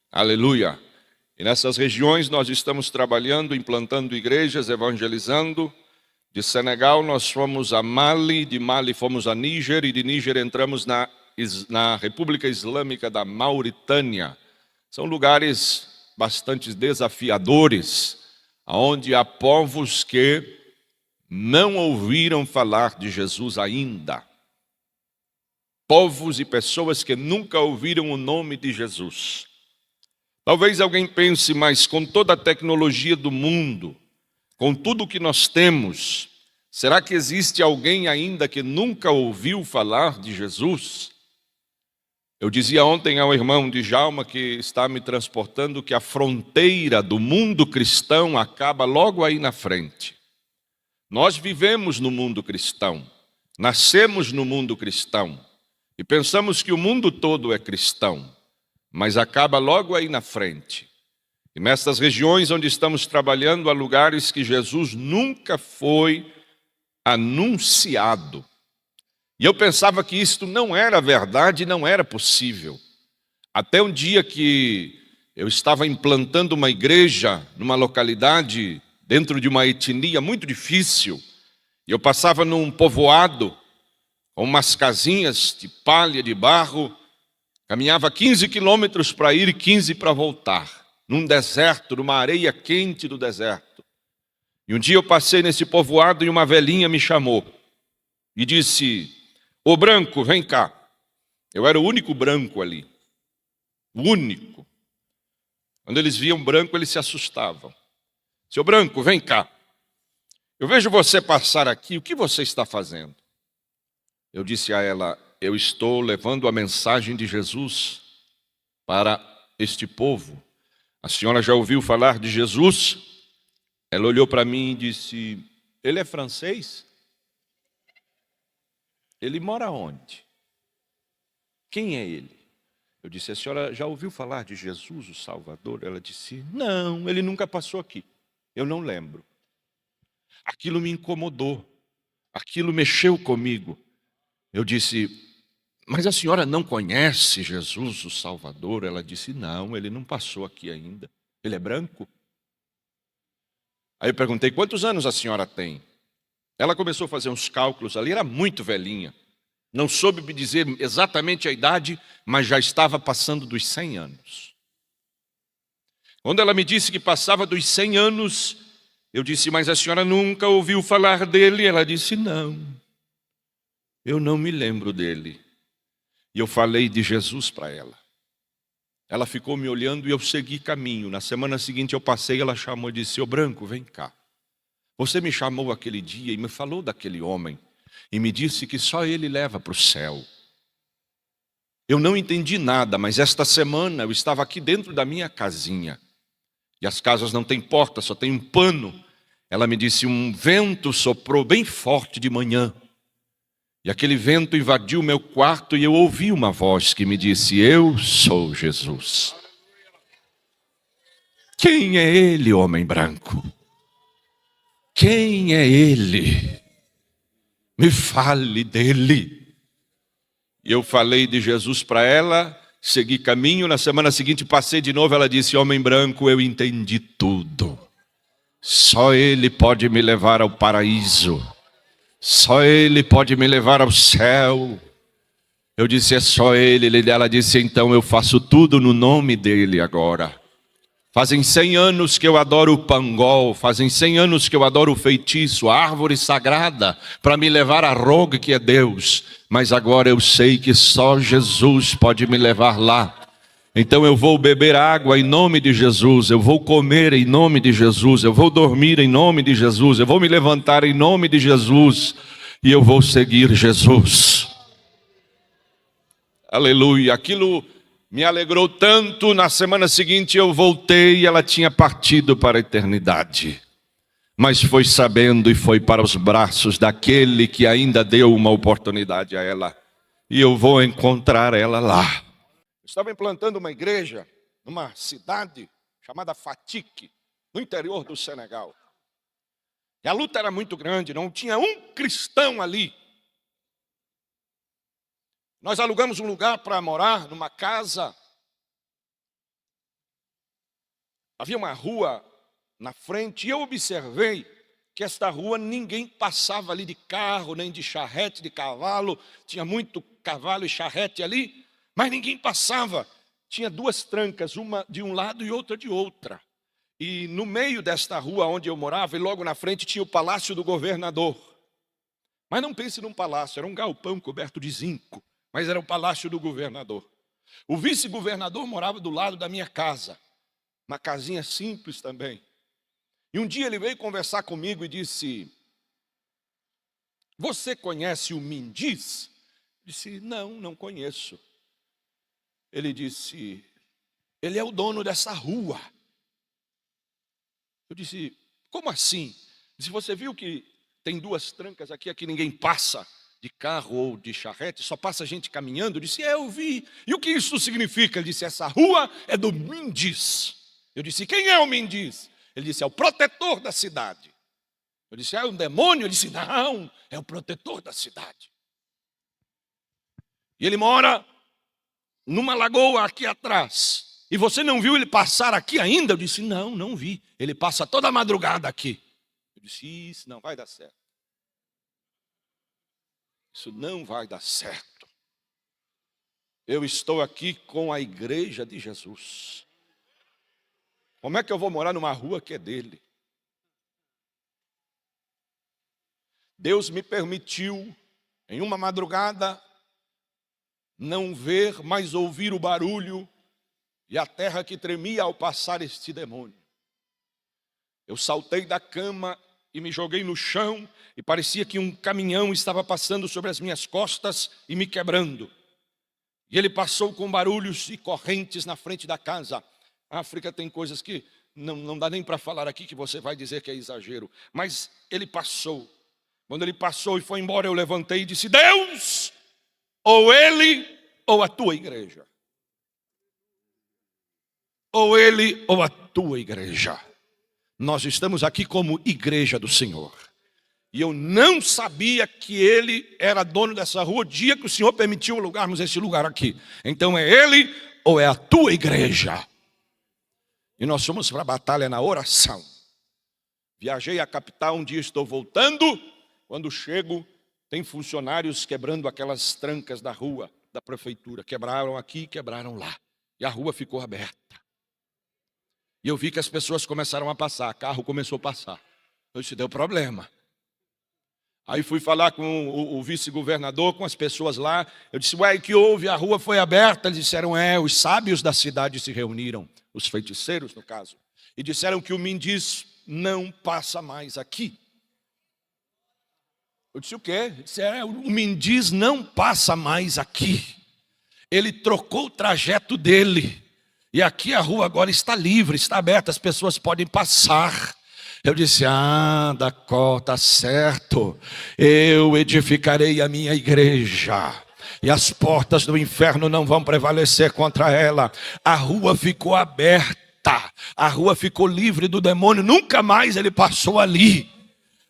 Aleluia. E nessas regiões nós estamos trabalhando, implantando igrejas, evangelizando. De Senegal nós fomos a Mali, de Mali fomos a Níger e de Níger entramos na República Islâmica da Mauritânia. São lugares bastante desafiadores, onde há povos que não ouviram falar de Jesus ainda. Povos e pessoas que nunca ouviram o nome de Jesus. Talvez alguém pense, mas com toda a tecnologia do mundo, com tudo que nós temos, será que existe alguém ainda que nunca ouviu falar de Jesus? Eu dizia ontem ao irmão Djalma, que está me transportando, que a fronteira do mundo cristão acaba logo aí na frente. Nós vivemos no mundo cristão, nascemos no mundo cristão e pensamos que o mundo todo é cristão, mas acaba logo aí na frente. E nessas regiões onde estamos trabalhando, há lugares que Jesus nunca foi anunciado. E eu pensava que isto não era verdade, não era possível. Até um dia que eu estava implantando uma igreja numa localidade, dentro de uma etnia muito difícil, e eu passava num povoado, com umas casinhas de palha, de barro, caminhava 15 quilômetros para ir e 15 para voltar, num deserto, numa areia quente do deserto. E um dia eu passei nesse povoado e uma velhinha me chamou e disse: "Ô branco, vem cá." Eu era o único branco ali, o único. Quando eles viam branco, eles se assustavam. "Seu branco, vem cá. Eu vejo você passar aqui, o que você está fazendo?" Eu disse a ela: "Eu estou levando a mensagem de Jesus para este povo. A senhora já ouviu falar de Jesus?" Ela olhou para mim e disse: "Ele é francês? Ele mora onde? Quem é ele?" Eu disse: "A senhora já ouviu falar de Jesus, o Salvador?" Ela disse: "Não, ele nunca passou aqui. Eu não lembro." Aquilo me incomodou. Aquilo mexeu comigo. Eu disse: "Mas a senhora não conhece Jesus, o Salvador?" Ela disse: "Não, ele não passou aqui ainda. Ele é branco?" Aí eu perguntei: "Quantos anos a senhora tem?" Ela começou a fazer uns cálculos ali, era muito velhinha. Não soube me dizer exatamente a idade, mas já estava passando dos 100 anos. Quando ela me disse que passava dos 100 anos, eu disse: "Mas a senhora nunca ouviu falar dele?" Ela disse: "Não, eu não me lembro dele." E eu falei de Jesus para ela. Ela ficou me olhando e eu segui caminho. Na semana seguinte eu passei, ela chamou e disse: "Ô branco, vem cá. Você me chamou aquele dia e me falou daquele homem e me disse que só ele leva para o céu. Eu não entendi nada, mas esta semana eu estava aqui dentro da minha casinha. E as casas não têm porta, só tem um pano." Ela me disse: "Um vento soprou bem forte de manhã. E aquele vento invadiu meu quarto e eu ouvi uma voz que me disse: 'Eu sou Jesus.'" Quem é ele, homem branco? Quem é ele? Me fale dele. E eu falei de Jesus para ela, segui caminho. Na semana seguinte passei de novo, ela disse: "Homem branco, eu entendi tudo. Só ele pode me levar ao paraíso. Só ele pode me levar ao céu." Eu disse: "É só ele." Ela disse: "Então eu faço tudo no nome dele agora. Fazem 100 anos que eu adoro o pangol, fazem 100 anos que eu adoro o feitiço, a árvore sagrada, para me levar a Rogue, que é Deus. Mas agora eu sei que só Jesus pode me levar lá. Então eu vou beber água em nome de Jesus, eu vou comer em nome de Jesus, eu vou dormir em nome de Jesus, eu vou me levantar em nome de Jesus e eu vou seguir Jesus." Aleluia. Aquilo me alegrou tanto. Na semana seguinte eu voltei e ela tinha partido para a eternidade. Mas foi sabendo e foi para os braços daquele que ainda deu uma oportunidade a ela. E eu vou encontrar ela lá. Estava implantando uma igreja numa cidade chamada Fatick, no interior do Senegal. E a luta era muito grande, não tinha um cristão ali. Nós alugamos um lugar para morar, numa casa. Havia uma rua na frente e eu observei que esta rua ninguém passava ali de carro, nem de charrete, de cavalo. Tinha muito cavalo e charrete ali, mas ninguém passava. Tinha duas trancas, uma de um lado e outra de outra. E no meio desta rua onde eu morava, e logo na frente, tinha o Palácio do Governador. Mas não pense num palácio, era um galpão coberto de zinco. Mas era o Palácio do Governador. O vice-governador morava do lado da minha casa. Uma casinha simples também. E um dia ele veio conversar comigo e disse: "Você conhece o Mindis?" Eu disse: Não conheço." Ele disse: "Ele é o dono dessa rua." Eu disse: "Como assim?" Disse: "Você viu que tem duas trancas aqui, aqui ninguém passa. de carro ou de charrete, só passa gente caminhando. Eu disse, eu vi. E o que isso significa? Ele disse, essa rua é do Mendiz. Eu disse, quem é o Mendiz? Ele disse, é o protetor da cidade. Eu disse, é um demônio? Ele disse, não, é o protetor da cidade. E ele mora numa lagoa aqui atrás. E você não viu ele passar aqui ainda? Eu disse, não, não vi. Ele passa toda a madrugada aqui. Eu disse, isso não vai dar certo. Isso não vai dar certo. Eu estou aqui com a igreja de Jesus. Como é que eu vou morar numa rua que é dele? Deus me permitiu, em uma madrugada, não ver, mas ouvir o barulho e a terra que tremia ao passar este demônio. Eu saltei da cama e me joguei no chão e parecia que um caminhão estava passando sobre as minhas costas e me quebrando. E ele passou com barulhos e correntes na frente da casa. A África tem coisas que não dá nem para falar aqui, que você vai dizer que é exagero. Mas ele passou. Quando ele passou e foi embora, eu levantei e disse, Deus, ou ele ou a tua igreja. Ou ele ou a tua igreja. Nós estamos aqui como igreja do Senhor. E eu não sabia que ele era dono dessa rua, o dia que o Senhor permitiu alugarmos esse lugar aqui. Então é ele ou é a tua igreja? E nós fomos para a batalha na oração. Viajei à capital, um dia estou voltando. Quando chego, tem funcionários quebrando aquelas trancas da rua, da prefeitura. Quebraram aqui, quebraram lá. E a rua ficou aberta. E eu vi que as pessoas começaram a passar, carro começou a passar. Eu disse, deu problema. Aí fui falar com o vice-governador, com as pessoas lá. Eu disse, ué, o que houve? A rua foi aberta. Eles disseram, os sábios da cidade se reuniram, os feiticeiros no caso, e disseram que o Mendiz não passa mais aqui. Eu disse, o quê? Ele disse, o Mendiz não passa mais aqui. Ele trocou o trajeto dele. E aqui a rua agora está livre, está aberta, as pessoas podem passar. Eu disse, Dacó, tá certo. Eu edificarei a minha igreja. E as portas do inferno não vão prevalecer contra ela. A rua ficou aberta. A rua ficou livre do demônio. Nunca mais ele passou ali.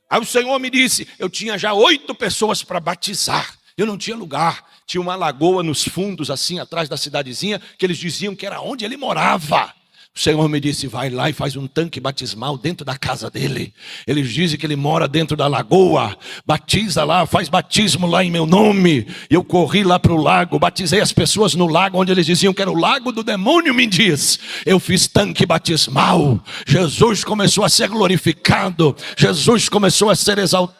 Aí o Senhor me disse, eu tinha já 8 pessoas para batizar. Eu não tinha lugar. Tinha uma lagoa nos fundos, assim, atrás da cidadezinha, que eles diziam que era onde ele morava. O Senhor me disse, vai lá e faz um tanque batismal dentro da casa dele. Eles dizem que ele mora dentro da lagoa. Batiza lá, faz batismo lá em meu nome. Eu corri lá para o lago, batizei as pessoas no lago, onde eles diziam que era o lago do demônio, me diz. Eu fiz tanque batismal. Jesus começou a ser glorificado. Jesus começou a ser exaltado.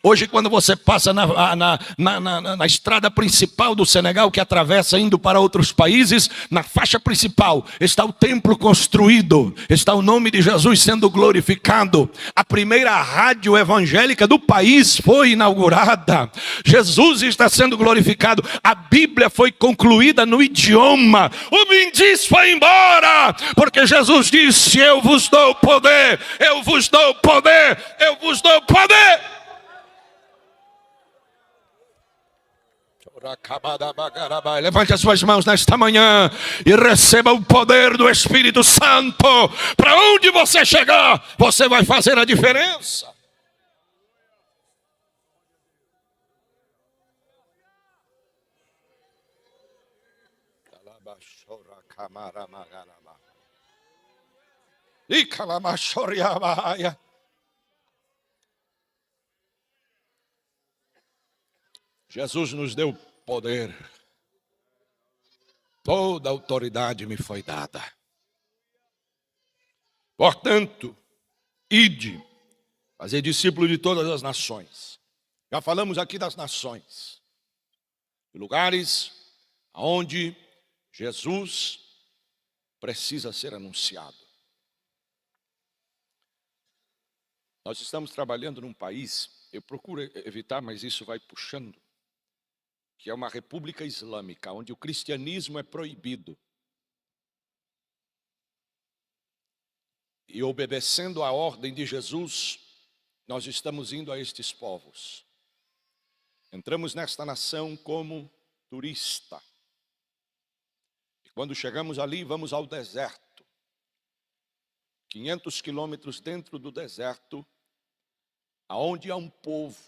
Hoje, quando você passa na estrada principal do Senegal, que atravessa indo para outros países, na faixa principal está o templo construído, está o nome de Jesus sendo glorificado. A primeira rádio evangélica do país foi inaugurada. Jesus está sendo glorificado. A Bíblia foi concluída no idioma. O Mendiz foi embora, porque Jesus disse, eu vos dou poder, eu vos dou poder, eu vos dou poder. Levante as suas mãos nesta manhã e receba o poder do Espírito Santo. Para onde você chegar, você vai fazer a diferença. Jesus nos deu poder. Toda autoridade me foi dada. Portanto, ide, fazer discípulo de todas as nações. Já falamos aqui das nações. Lugares onde Jesus precisa ser anunciado. Nós estamos trabalhando num país, eu procuro evitar, mas isso vai puxando, que é uma república islâmica, onde o cristianismo é proibido. E obedecendo a ordem de Jesus, nós estamos indo a estes povos. Entramos nesta nação como turista. E quando chegamos ali, vamos ao deserto. 500 quilômetros dentro do deserto, aonde há um povo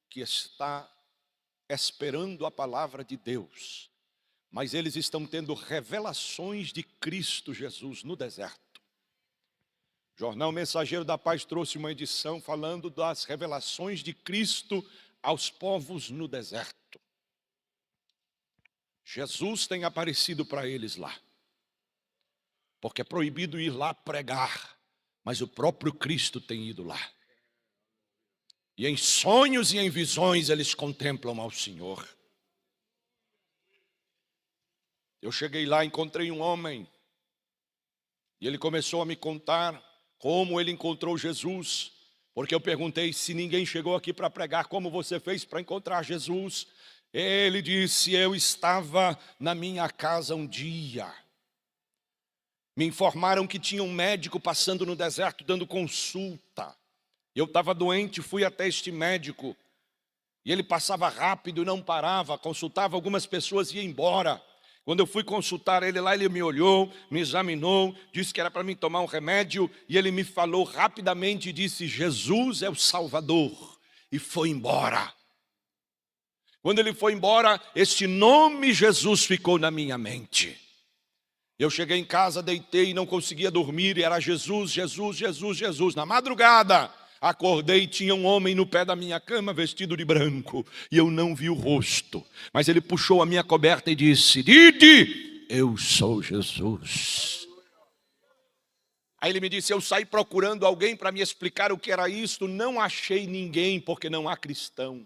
que está esperando a palavra de Deus. Mas eles estão tendo revelações de Cristo Jesus no deserto. O Jornal Mensageiro da Paz trouxe uma edição falando das revelações de Cristo aos povos no deserto. Jesus tem aparecido para eles lá. Porque é proibido ir lá pregar, mas o próprio Cristo tem ido lá. E em sonhos e em visões eles contemplam ao Senhor. Eu cheguei lá, encontrei um homem, e ele começou a me contar como ele encontrou Jesus, porque eu perguntei: se ninguém chegou aqui para pregar, como você fez para encontrar Jesus? Ele disse: eu estava na minha casa um dia, me informaram que tinha um médico passando no deserto dando consulta. Eu estava doente, fui até este médico, e ele passava rápido e não parava, consultava algumas pessoas e ia embora. Quando eu fui consultar ele lá, ele me olhou, me examinou, disse que era para mim tomar um remédio, e ele me falou rapidamente e disse: Jesus é o Salvador, e foi embora. Quando ele foi embora, este nome Jesus ficou na minha mente. Eu cheguei em casa, deitei e não conseguia dormir, e era Jesus, Jesus, Jesus, Jesus. Na madrugada, acordei e tinha um homem no pé da minha cama vestido de branco, e eu não vi o rosto, mas ele puxou a minha coberta e disse: Didi, eu sou Jesus. Aí ele me disse: eu saí procurando alguém para me explicar o que era isto, não achei ninguém, porque não há cristão.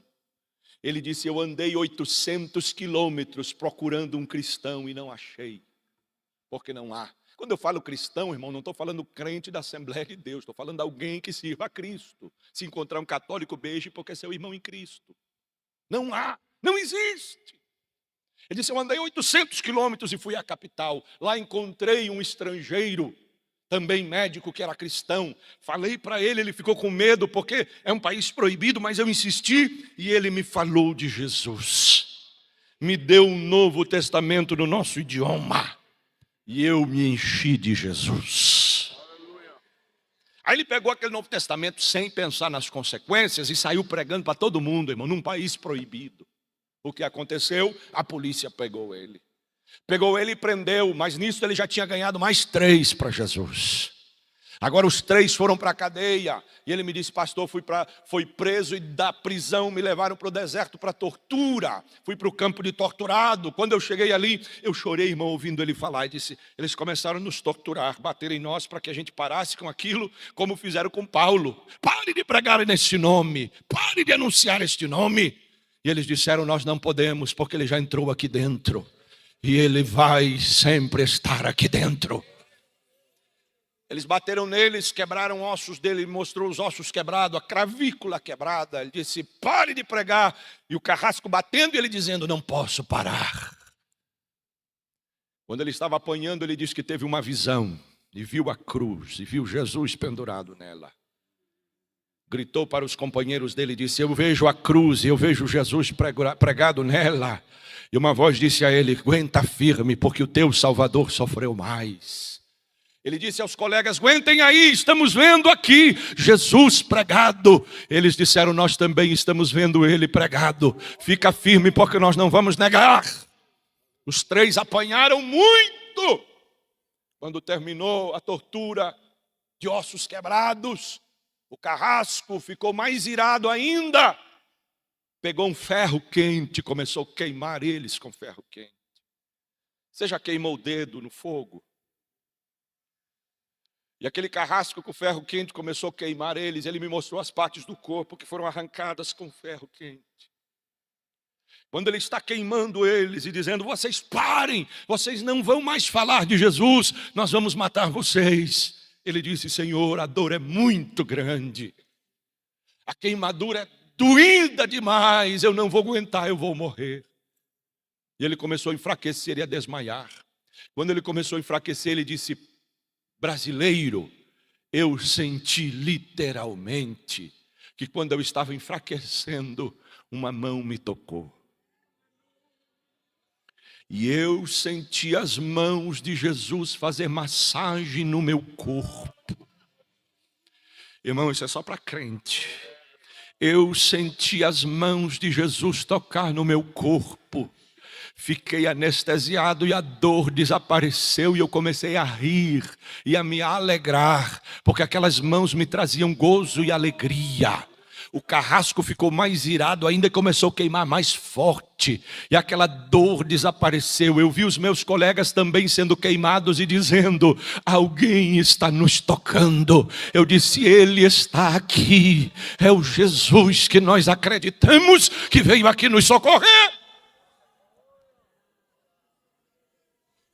Ele disse: eu andei 800 quilômetros procurando um cristão e não achei, porque não há. Quando eu falo cristão, irmão, não estou falando crente da Assembleia de Deus, estou falando de alguém que sirva a Cristo. Se encontrar um católico, beije, porque é seu irmão em Cristo. Não há, não existe. Ele disse: eu andei 800 quilômetros e fui à capital. Lá encontrei um estrangeiro, também médico, que era cristão. Falei para ele, ele ficou com medo, porque é um país proibido, mas eu insisti, e ele me falou de Jesus. Me deu um Novo Testamento no nosso idioma. E eu me enchi de Jesus. Aí ele pegou aquele Novo Testamento sem pensar nas consequências e saiu pregando para todo mundo, irmão, num país proibido. O que aconteceu? A polícia pegou ele. Pegou ele e prendeu, mas nisso ele já tinha ganhado mais 3 para Jesus. Agora os 3 foram para a cadeia. E ele me disse: pastor, fui preso e da prisão me levaram para o deserto para tortura. Fui para o campo de torturado. Quando eu cheguei ali, eu chorei, irmão, ouvindo ele falar. E disse: eles começaram a nos torturar, bater em nós para que a gente parasse com aquilo, como fizeram com Paulo. Pare de pregar neste nome, pare de anunciar este nome. E eles disseram: nós não podemos, porque ele já entrou aqui dentro. E ele vai sempre estar aqui dentro. Eles bateram neles, quebraram ossos dele, ele mostrou os ossos quebrados, a cravícula quebrada. Ele disse: pare de pregar. E o carrasco batendo e ele dizendo: não posso parar. Quando ele estava apanhando, ele disse que teve uma visão. E viu a cruz, e viu Jesus pendurado nela. Gritou para os companheiros dele e disse: eu vejo a cruz e eu vejo Jesus pregado nela. E uma voz disse a ele: aguenta firme, porque o teu Salvador sofreu mais. Ele disse aos colegas: aguentem aí, estamos vendo aqui Jesus pregado. Eles disseram: nós também estamos vendo ele pregado. Fica firme, porque nós não vamos negar. Os 3 apanharam muito. Quando terminou a tortura de ossos quebrados, o carrasco ficou mais irado ainda. Pegou um ferro quente e começou a queimar eles com ferro quente. Você já queimou o dedo no fogo? E aquele carrasco com ferro quente começou a queimar eles. Ele me mostrou as partes do corpo que foram arrancadas com ferro quente. Quando ele está queimando eles e dizendo: vocês parem, vocês não vão mais falar de Jesus, nós vamos matar vocês. Ele disse: Senhor, a dor é muito grande. A queimadura é doída demais, eu não vou aguentar, eu vou morrer. E ele começou a enfraquecer e a desmaiar. Quando ele começou a enfraquecer, ele disse: brasileiro, eu senti literalmente que quando eu estava enfraquecendo, uma mão me tocou. E eu senti as mãos de Jesus fazer massagem no meu corpo. Irmão, isso é só para crente. Eu senti as mãos de Jesus tocar no meu corpo. Fiquei anestesiado e a dor desapareceu e eu comecei a rir e a me alegrar, porque aquelas mãos me traziam gozo e alegria. O carrasco ficou mais irado ainda e começou a queimar mais forte. E aquela dor desapareceu. Eu vi os meus colegas também sendo queimados e dizendo: alguém está nos tocando. Eu disse: Ele está aqui. É o Jesus que nós acreditamos que veio aqui nos socorrer.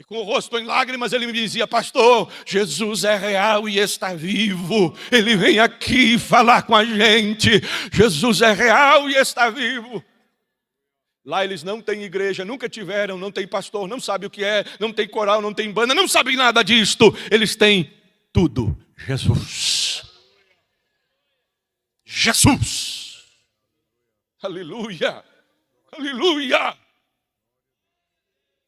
Com o rosto em lágrimas, ele me dizia: pastor, Jesus é real e está vivo. Ele vem aqui falar com a gente. Jesus é real e está vivo. Lá eles não têm igreja, nunca tiveram, não tem pastor, não sabe o que é, não tem coral, não tem banda, não sabem nada disto. Eles têm tudo: Jesus. Jesus. Aleluia. Aleluia.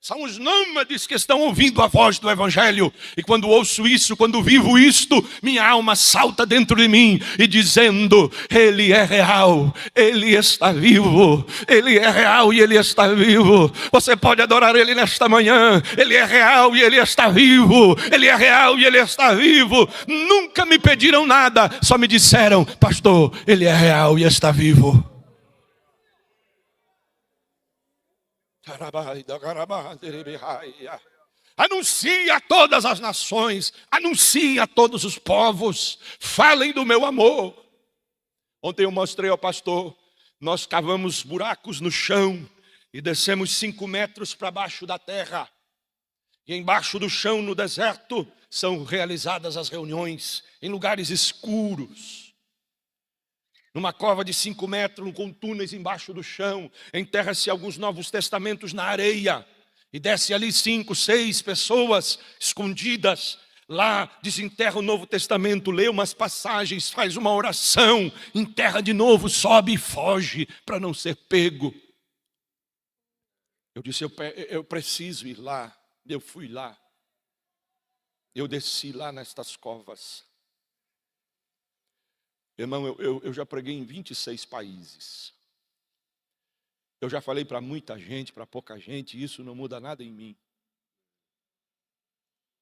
São os nômades que estão ouvindo a voz do Evangelho. E quando ouço isso, quando vivo isto, minha alma salta dentro de mim e dizendo: Ele é real, Ele está vivo. Ele é real e Ele está vivo. Você pode adorar Ele nesta manhã. Ele é real e Ele está vivo. Ele é real e Ele está vivo. Nunca me pediram nada, só me disseram: pastor, Ele é real e está vivo. Anuncie a todas as nações, anuncie a todos os povos, falem do meu amor. Ontem eu mostrei ao pastor, nós cavamos buracos no chão e descemos 5 metros para baixo da terra. E embaixo do chão, no deserto, são realizadas as reuniões em lugares escuros. Numa cova de 5 metros, com túneis embaixo do chão, enterra-se alguns Novos Testamentos na areia. E desce ali 5, 6 pessoas escondidas. Lá desenterra o Novo Testamento, lê umas passagens, faz uma oração, enterra de novo, sobe e foge para não ser pego. Eu disse: eu preciso ir lá. Eu fui lá. Eu desci lá nestas covas. Irmão, eu já preguei em 26 países. Eu já falei para muita gente, para pouca gente, e isso não muda nada em mim.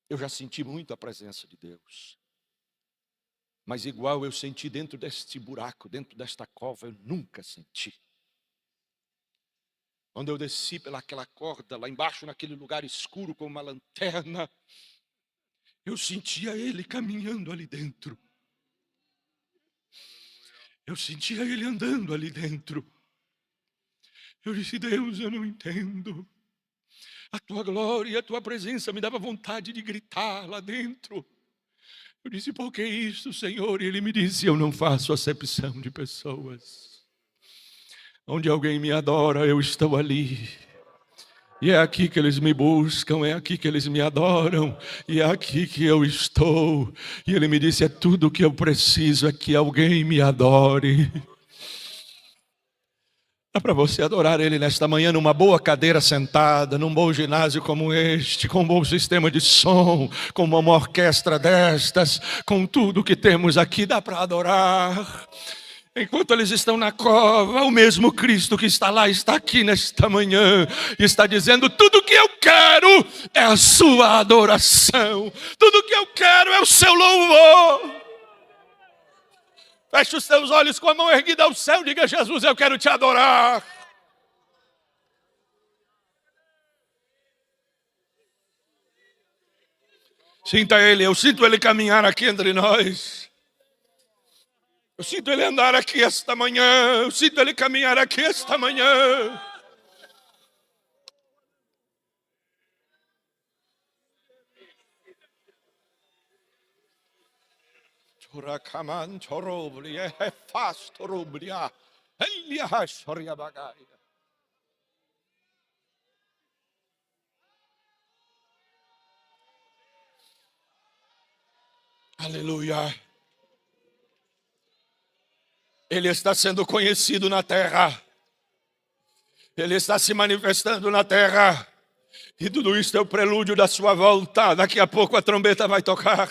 Eu já senti muito a presença de Deus. Mas igual eu senti dentro deste buraco, dentro desta cova, eu nunca senti. Quando eu desci pelaquela corda, lá embaixo naquele lugar escuro com uma lanterna, eu sentia Ele caminhando ali dentro. Eu sentia Ele andando ali dentro. Eu disse: Deus, eu não entendo. A tua glória, a tua presença me dava vontade de gritar lá dentro. Eu disse: por que isso, Senhor? E Ele me disse: eu não faço acepção de pessoas. Onde alguém me adora, eu estou ali. E é aqui que eles me buscam, é aqui que eles me adoram, e é aqui que eu estou. E Ele me disse: é tudo o que eu preciso, é que alguém me adore. Dá para você adorar Ele nesta manhã numa boa cadeira sentada, num bom ginásio como este, com um bom sistema de som, com uma orquestra destas, com tudo que temos aqui, dá para adorar. Enquanto eles estão na cova, o mesmo Cristo que está lá está aqui nesta manhã e está dizendo: tudo que eu quero é a sua adoração, tudo que eu quero é o seu louvor. Feche os seus olhos com a mão erguida ao céu, diga: Jesus, eu quero te adorar. Sinta Ele, eu sinto Ele caminhar aqui entre nós. Eu sinto Ele andar aqui esta manhã. Eu sinto Ele caminhar aqui esta manhã. Chorakaman chorobria, é fácil chorobria. Ele achoria bagaia. Aleluia. Ele está sendo conhecido na terra. Ele está se manifestando na terra. E tudo isso é o prelúdio da sua volta. Daqui a pouco a trombeta vai tocar.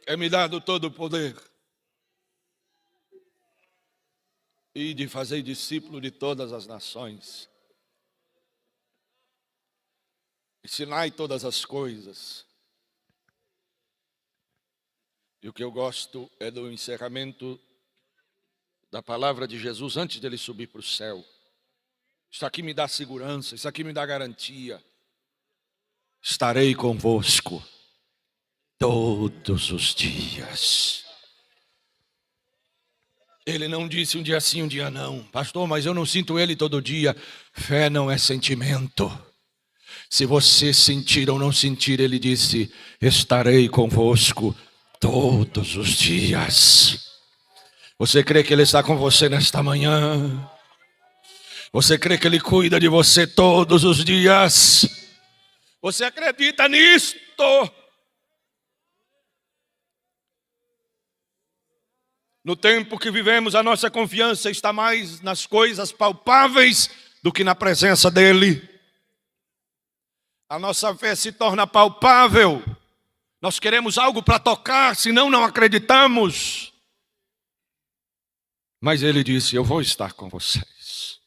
É-me dado todo o poder. E de fazer discípulo de todas as nações. Ensinai todas as coisas. E o que eu gosto é do encerramento da palavra de Jesus antes dele subir para o céu. Isso aqui me dá segurança, isso aqui me dá garantia. Estarei convosco todos os dias. Ele não disse um dia sim, um dia não. Pastor, mas eu não sinto ele todo dia. Fé não é sentimento. Se você sentir ou não sentir, ele disse, estarei convosco todos os dias. Você crê que ele está com você nesta manhã? Você crê que ele cuida de você todos os dias? Você acredita nisto? No tempo que vivemos, a nossa confiança está mais nas coisas palpáveis do que na presença dele. A nossa fé se torna palpável. Nós queremos algo para tocar, senão não acreditamos. Mas ele disse, eu vou estar com vocês.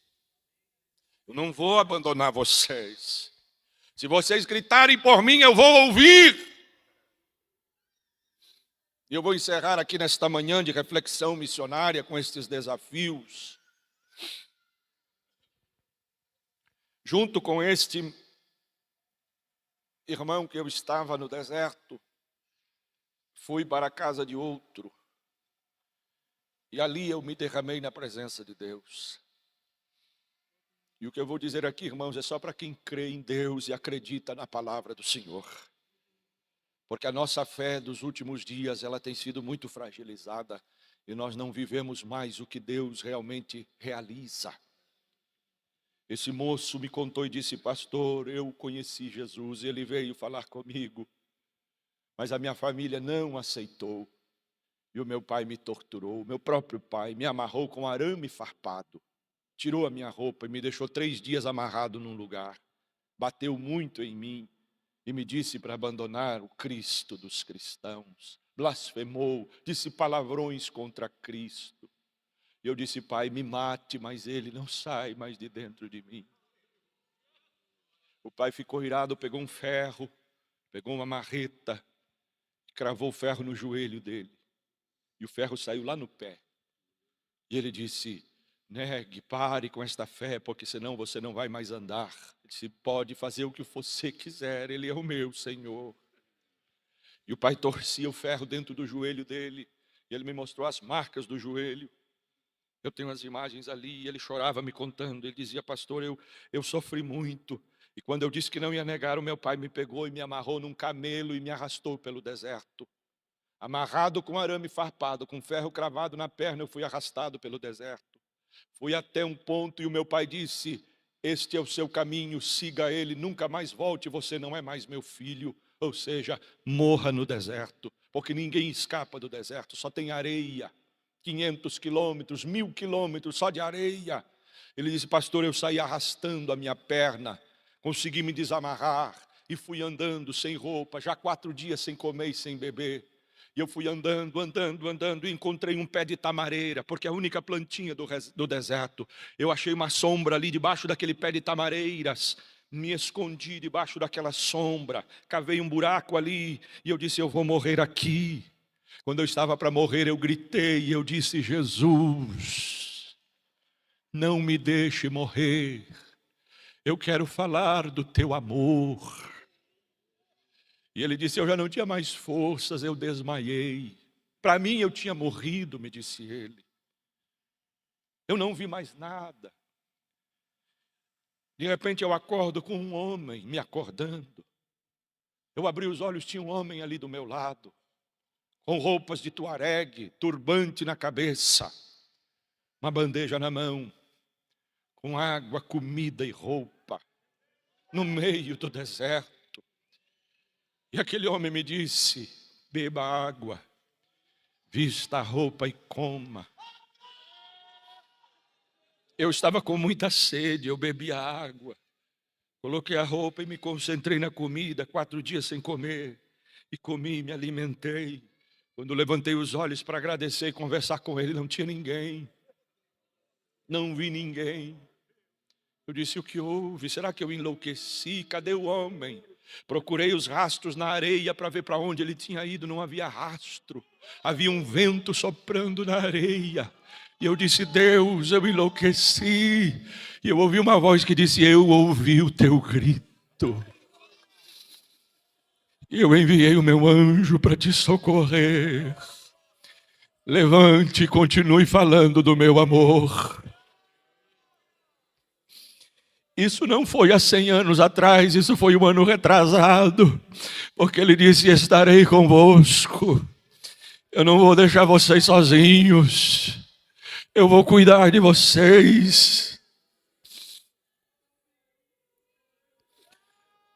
Eu não vou abandonar vocês. Se vocês gritarem por mim, eu vou ouvir. E eu vou encerrar aqui nesta manhã de reflexão missionária com estes desafios. Junto com este irmão que eu estava no deserto, fui para a casa de outro. E ali eu me derramei na presença de Deus. E o que eu vou dizer aqui, irmãos, é só para quem crê em Deus e acredita na palavra do Senhor. Porque a nossa fé dos últimos dias, ela tem sido muito fragilizada. E nós não vivemos mais o que Deus realmente realiza. Esse moço me contou e disse, pastor, eu conheci Jesus, ele veio falar comigo, mas a minha família não aceitou. E o meu pai me torturou, o meu próprio pai me amarrou com arame farpado, tirou a minha roupa e me deixou 3 dias amarrado num lugar. Bateu muito em mim e me disse para abandonar o Cristo dos cristãos. Blasfemou, disse palavrões contra Cristo. E eu disse, pai, me mate, mas ele não sai mais de dentro de mim. O pai ficou irado, pegou um ferro, pegou uma marreta, cravou o ferro no joelho dele. E o ferro saiu lá no pé. E ele disse, negue, pare com esta fé, porque senão você não vai mais andar. Ele disse, pode fazer o que você quiser, ele é o meu Senhor. E o pai torcia o ferro dentro do joelho dele. E ele me mostrou as marcas do joelho. Eu tenho as imagens ali, e ele chorava me contando. Ele dizia, pastor, eu sofri muito. E quando eu disse que não ia negar, o meu pai me pegou e me amarrou num camelo e me arrastou pelo deserto. Amarrado com arame farpado, com ferro cravado na perna, eu fui arrastado pelo deserto. Fui até um ponto e o meu pai disse, este é o seu caminho, siga ele, nunca mais volte, você não é mais meu filho. Ou seja, morra no deserto, porque ninguém escapa do deserto, só tem areia. 500 quilômetros, 1000 quilômetros só de areia. Ele disse, pastor, eu saí arrastando a minha perna, consegui me desamarrar e fui andando sem roupa, já 4 dias sem comer e sem beber. E eu fui andando e encontrei um pé de tamareira, porque é a única plantinha do deserto. Eu achei uma sombra ali debaixo daquele pé de tamareiras, me escondi debaixo daquela sombra, cavei um buraco ali e eu disse, eu vou morrer aqui. Quando eu estava para morrer, eu gritei e eu disse, Jesus, não me deixe morrer. Eu quero falar do teu amor. E ele disse, eu já não tinha mais forças, eu desmaiei. Para mim eu tinha morrido, me disse ele. Eu não vi mais nada. De repente eu acordo com um homem me acordando. Eu abri os olhos, tinha um homem ali do meu lado, com roupas de tuaregue, turbante na cabeça, uma bandeja na mão, com água, comida e roupa, no meio do deserto. E aquele homem me disse, beba água, vista a roupa e coma. Eu estava com muita sede, eu bebi a água, coloquei a roupa e me concentrei na comida, 4 dias sem comer, e comi, me alimentei. Quando levantei os olhos para agradecer e conversar com ele, não tinha ninguém, não vi ninguém. Eu disse, o que houve? Será que eu enlouqueci? Cadê o homem? Procurei os rastros na areia para ver para onde ele tinha ido, não havia rastro. Havia um vento soprando na areia. E eu disse, Deus, eu enlouqueci. E eu ouvi uma voz que disse, eu ouvi o teu grito. E eu enviei o meu anjo para te socorrer. Levante e continue falando do meu amor. Isso não foi há 100 anos atrás, isso foi um ano retrasado. Porque ele disse, estarei convosco. Eu não vou deixar vocês sozinhos. Eu vou cuidar de vocês.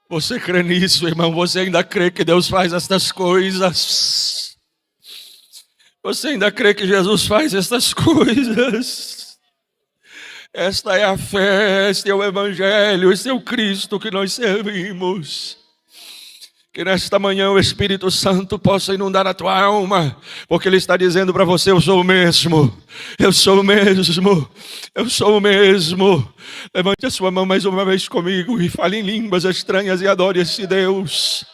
Você crê nisso, irmão? Você ainda crê que Deus faz estas coisas? Você ainda crê que Jesus faz estas coisas? Esta é a fé, este é o Evangelho, este é o Cristo que nós servimos. Que nesta manhã o Espírito Santo possa inundar a tua alma, porque Ele está dizendo para você, eu sou o mesmo, eu sou o mesmo, eu sou o mesmo. Levante a sua mão mais uma vez comigo e fale em línguas estranhas e adore esse Deus.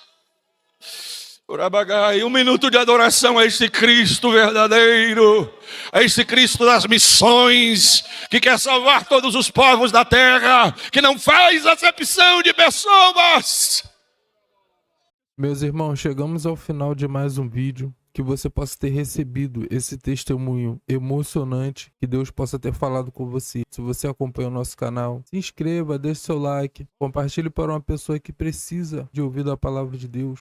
Um minuto de adoração a esse Cristo verdadeiro, a esse Cristo das missões, que quer salvar todos os povos da terra, que não faz acepção de pessoas. Meus irmãos, chegamos ao final de mais um vídeo. Que você possa ter recebido esse testemunho emocionante, que Deus possa ter falado com você. Se você acompanha o nosso canal, se inscreva, deixe seu like, compartilhe para uma pessoa que precisa de ouvir a palavra de Deus.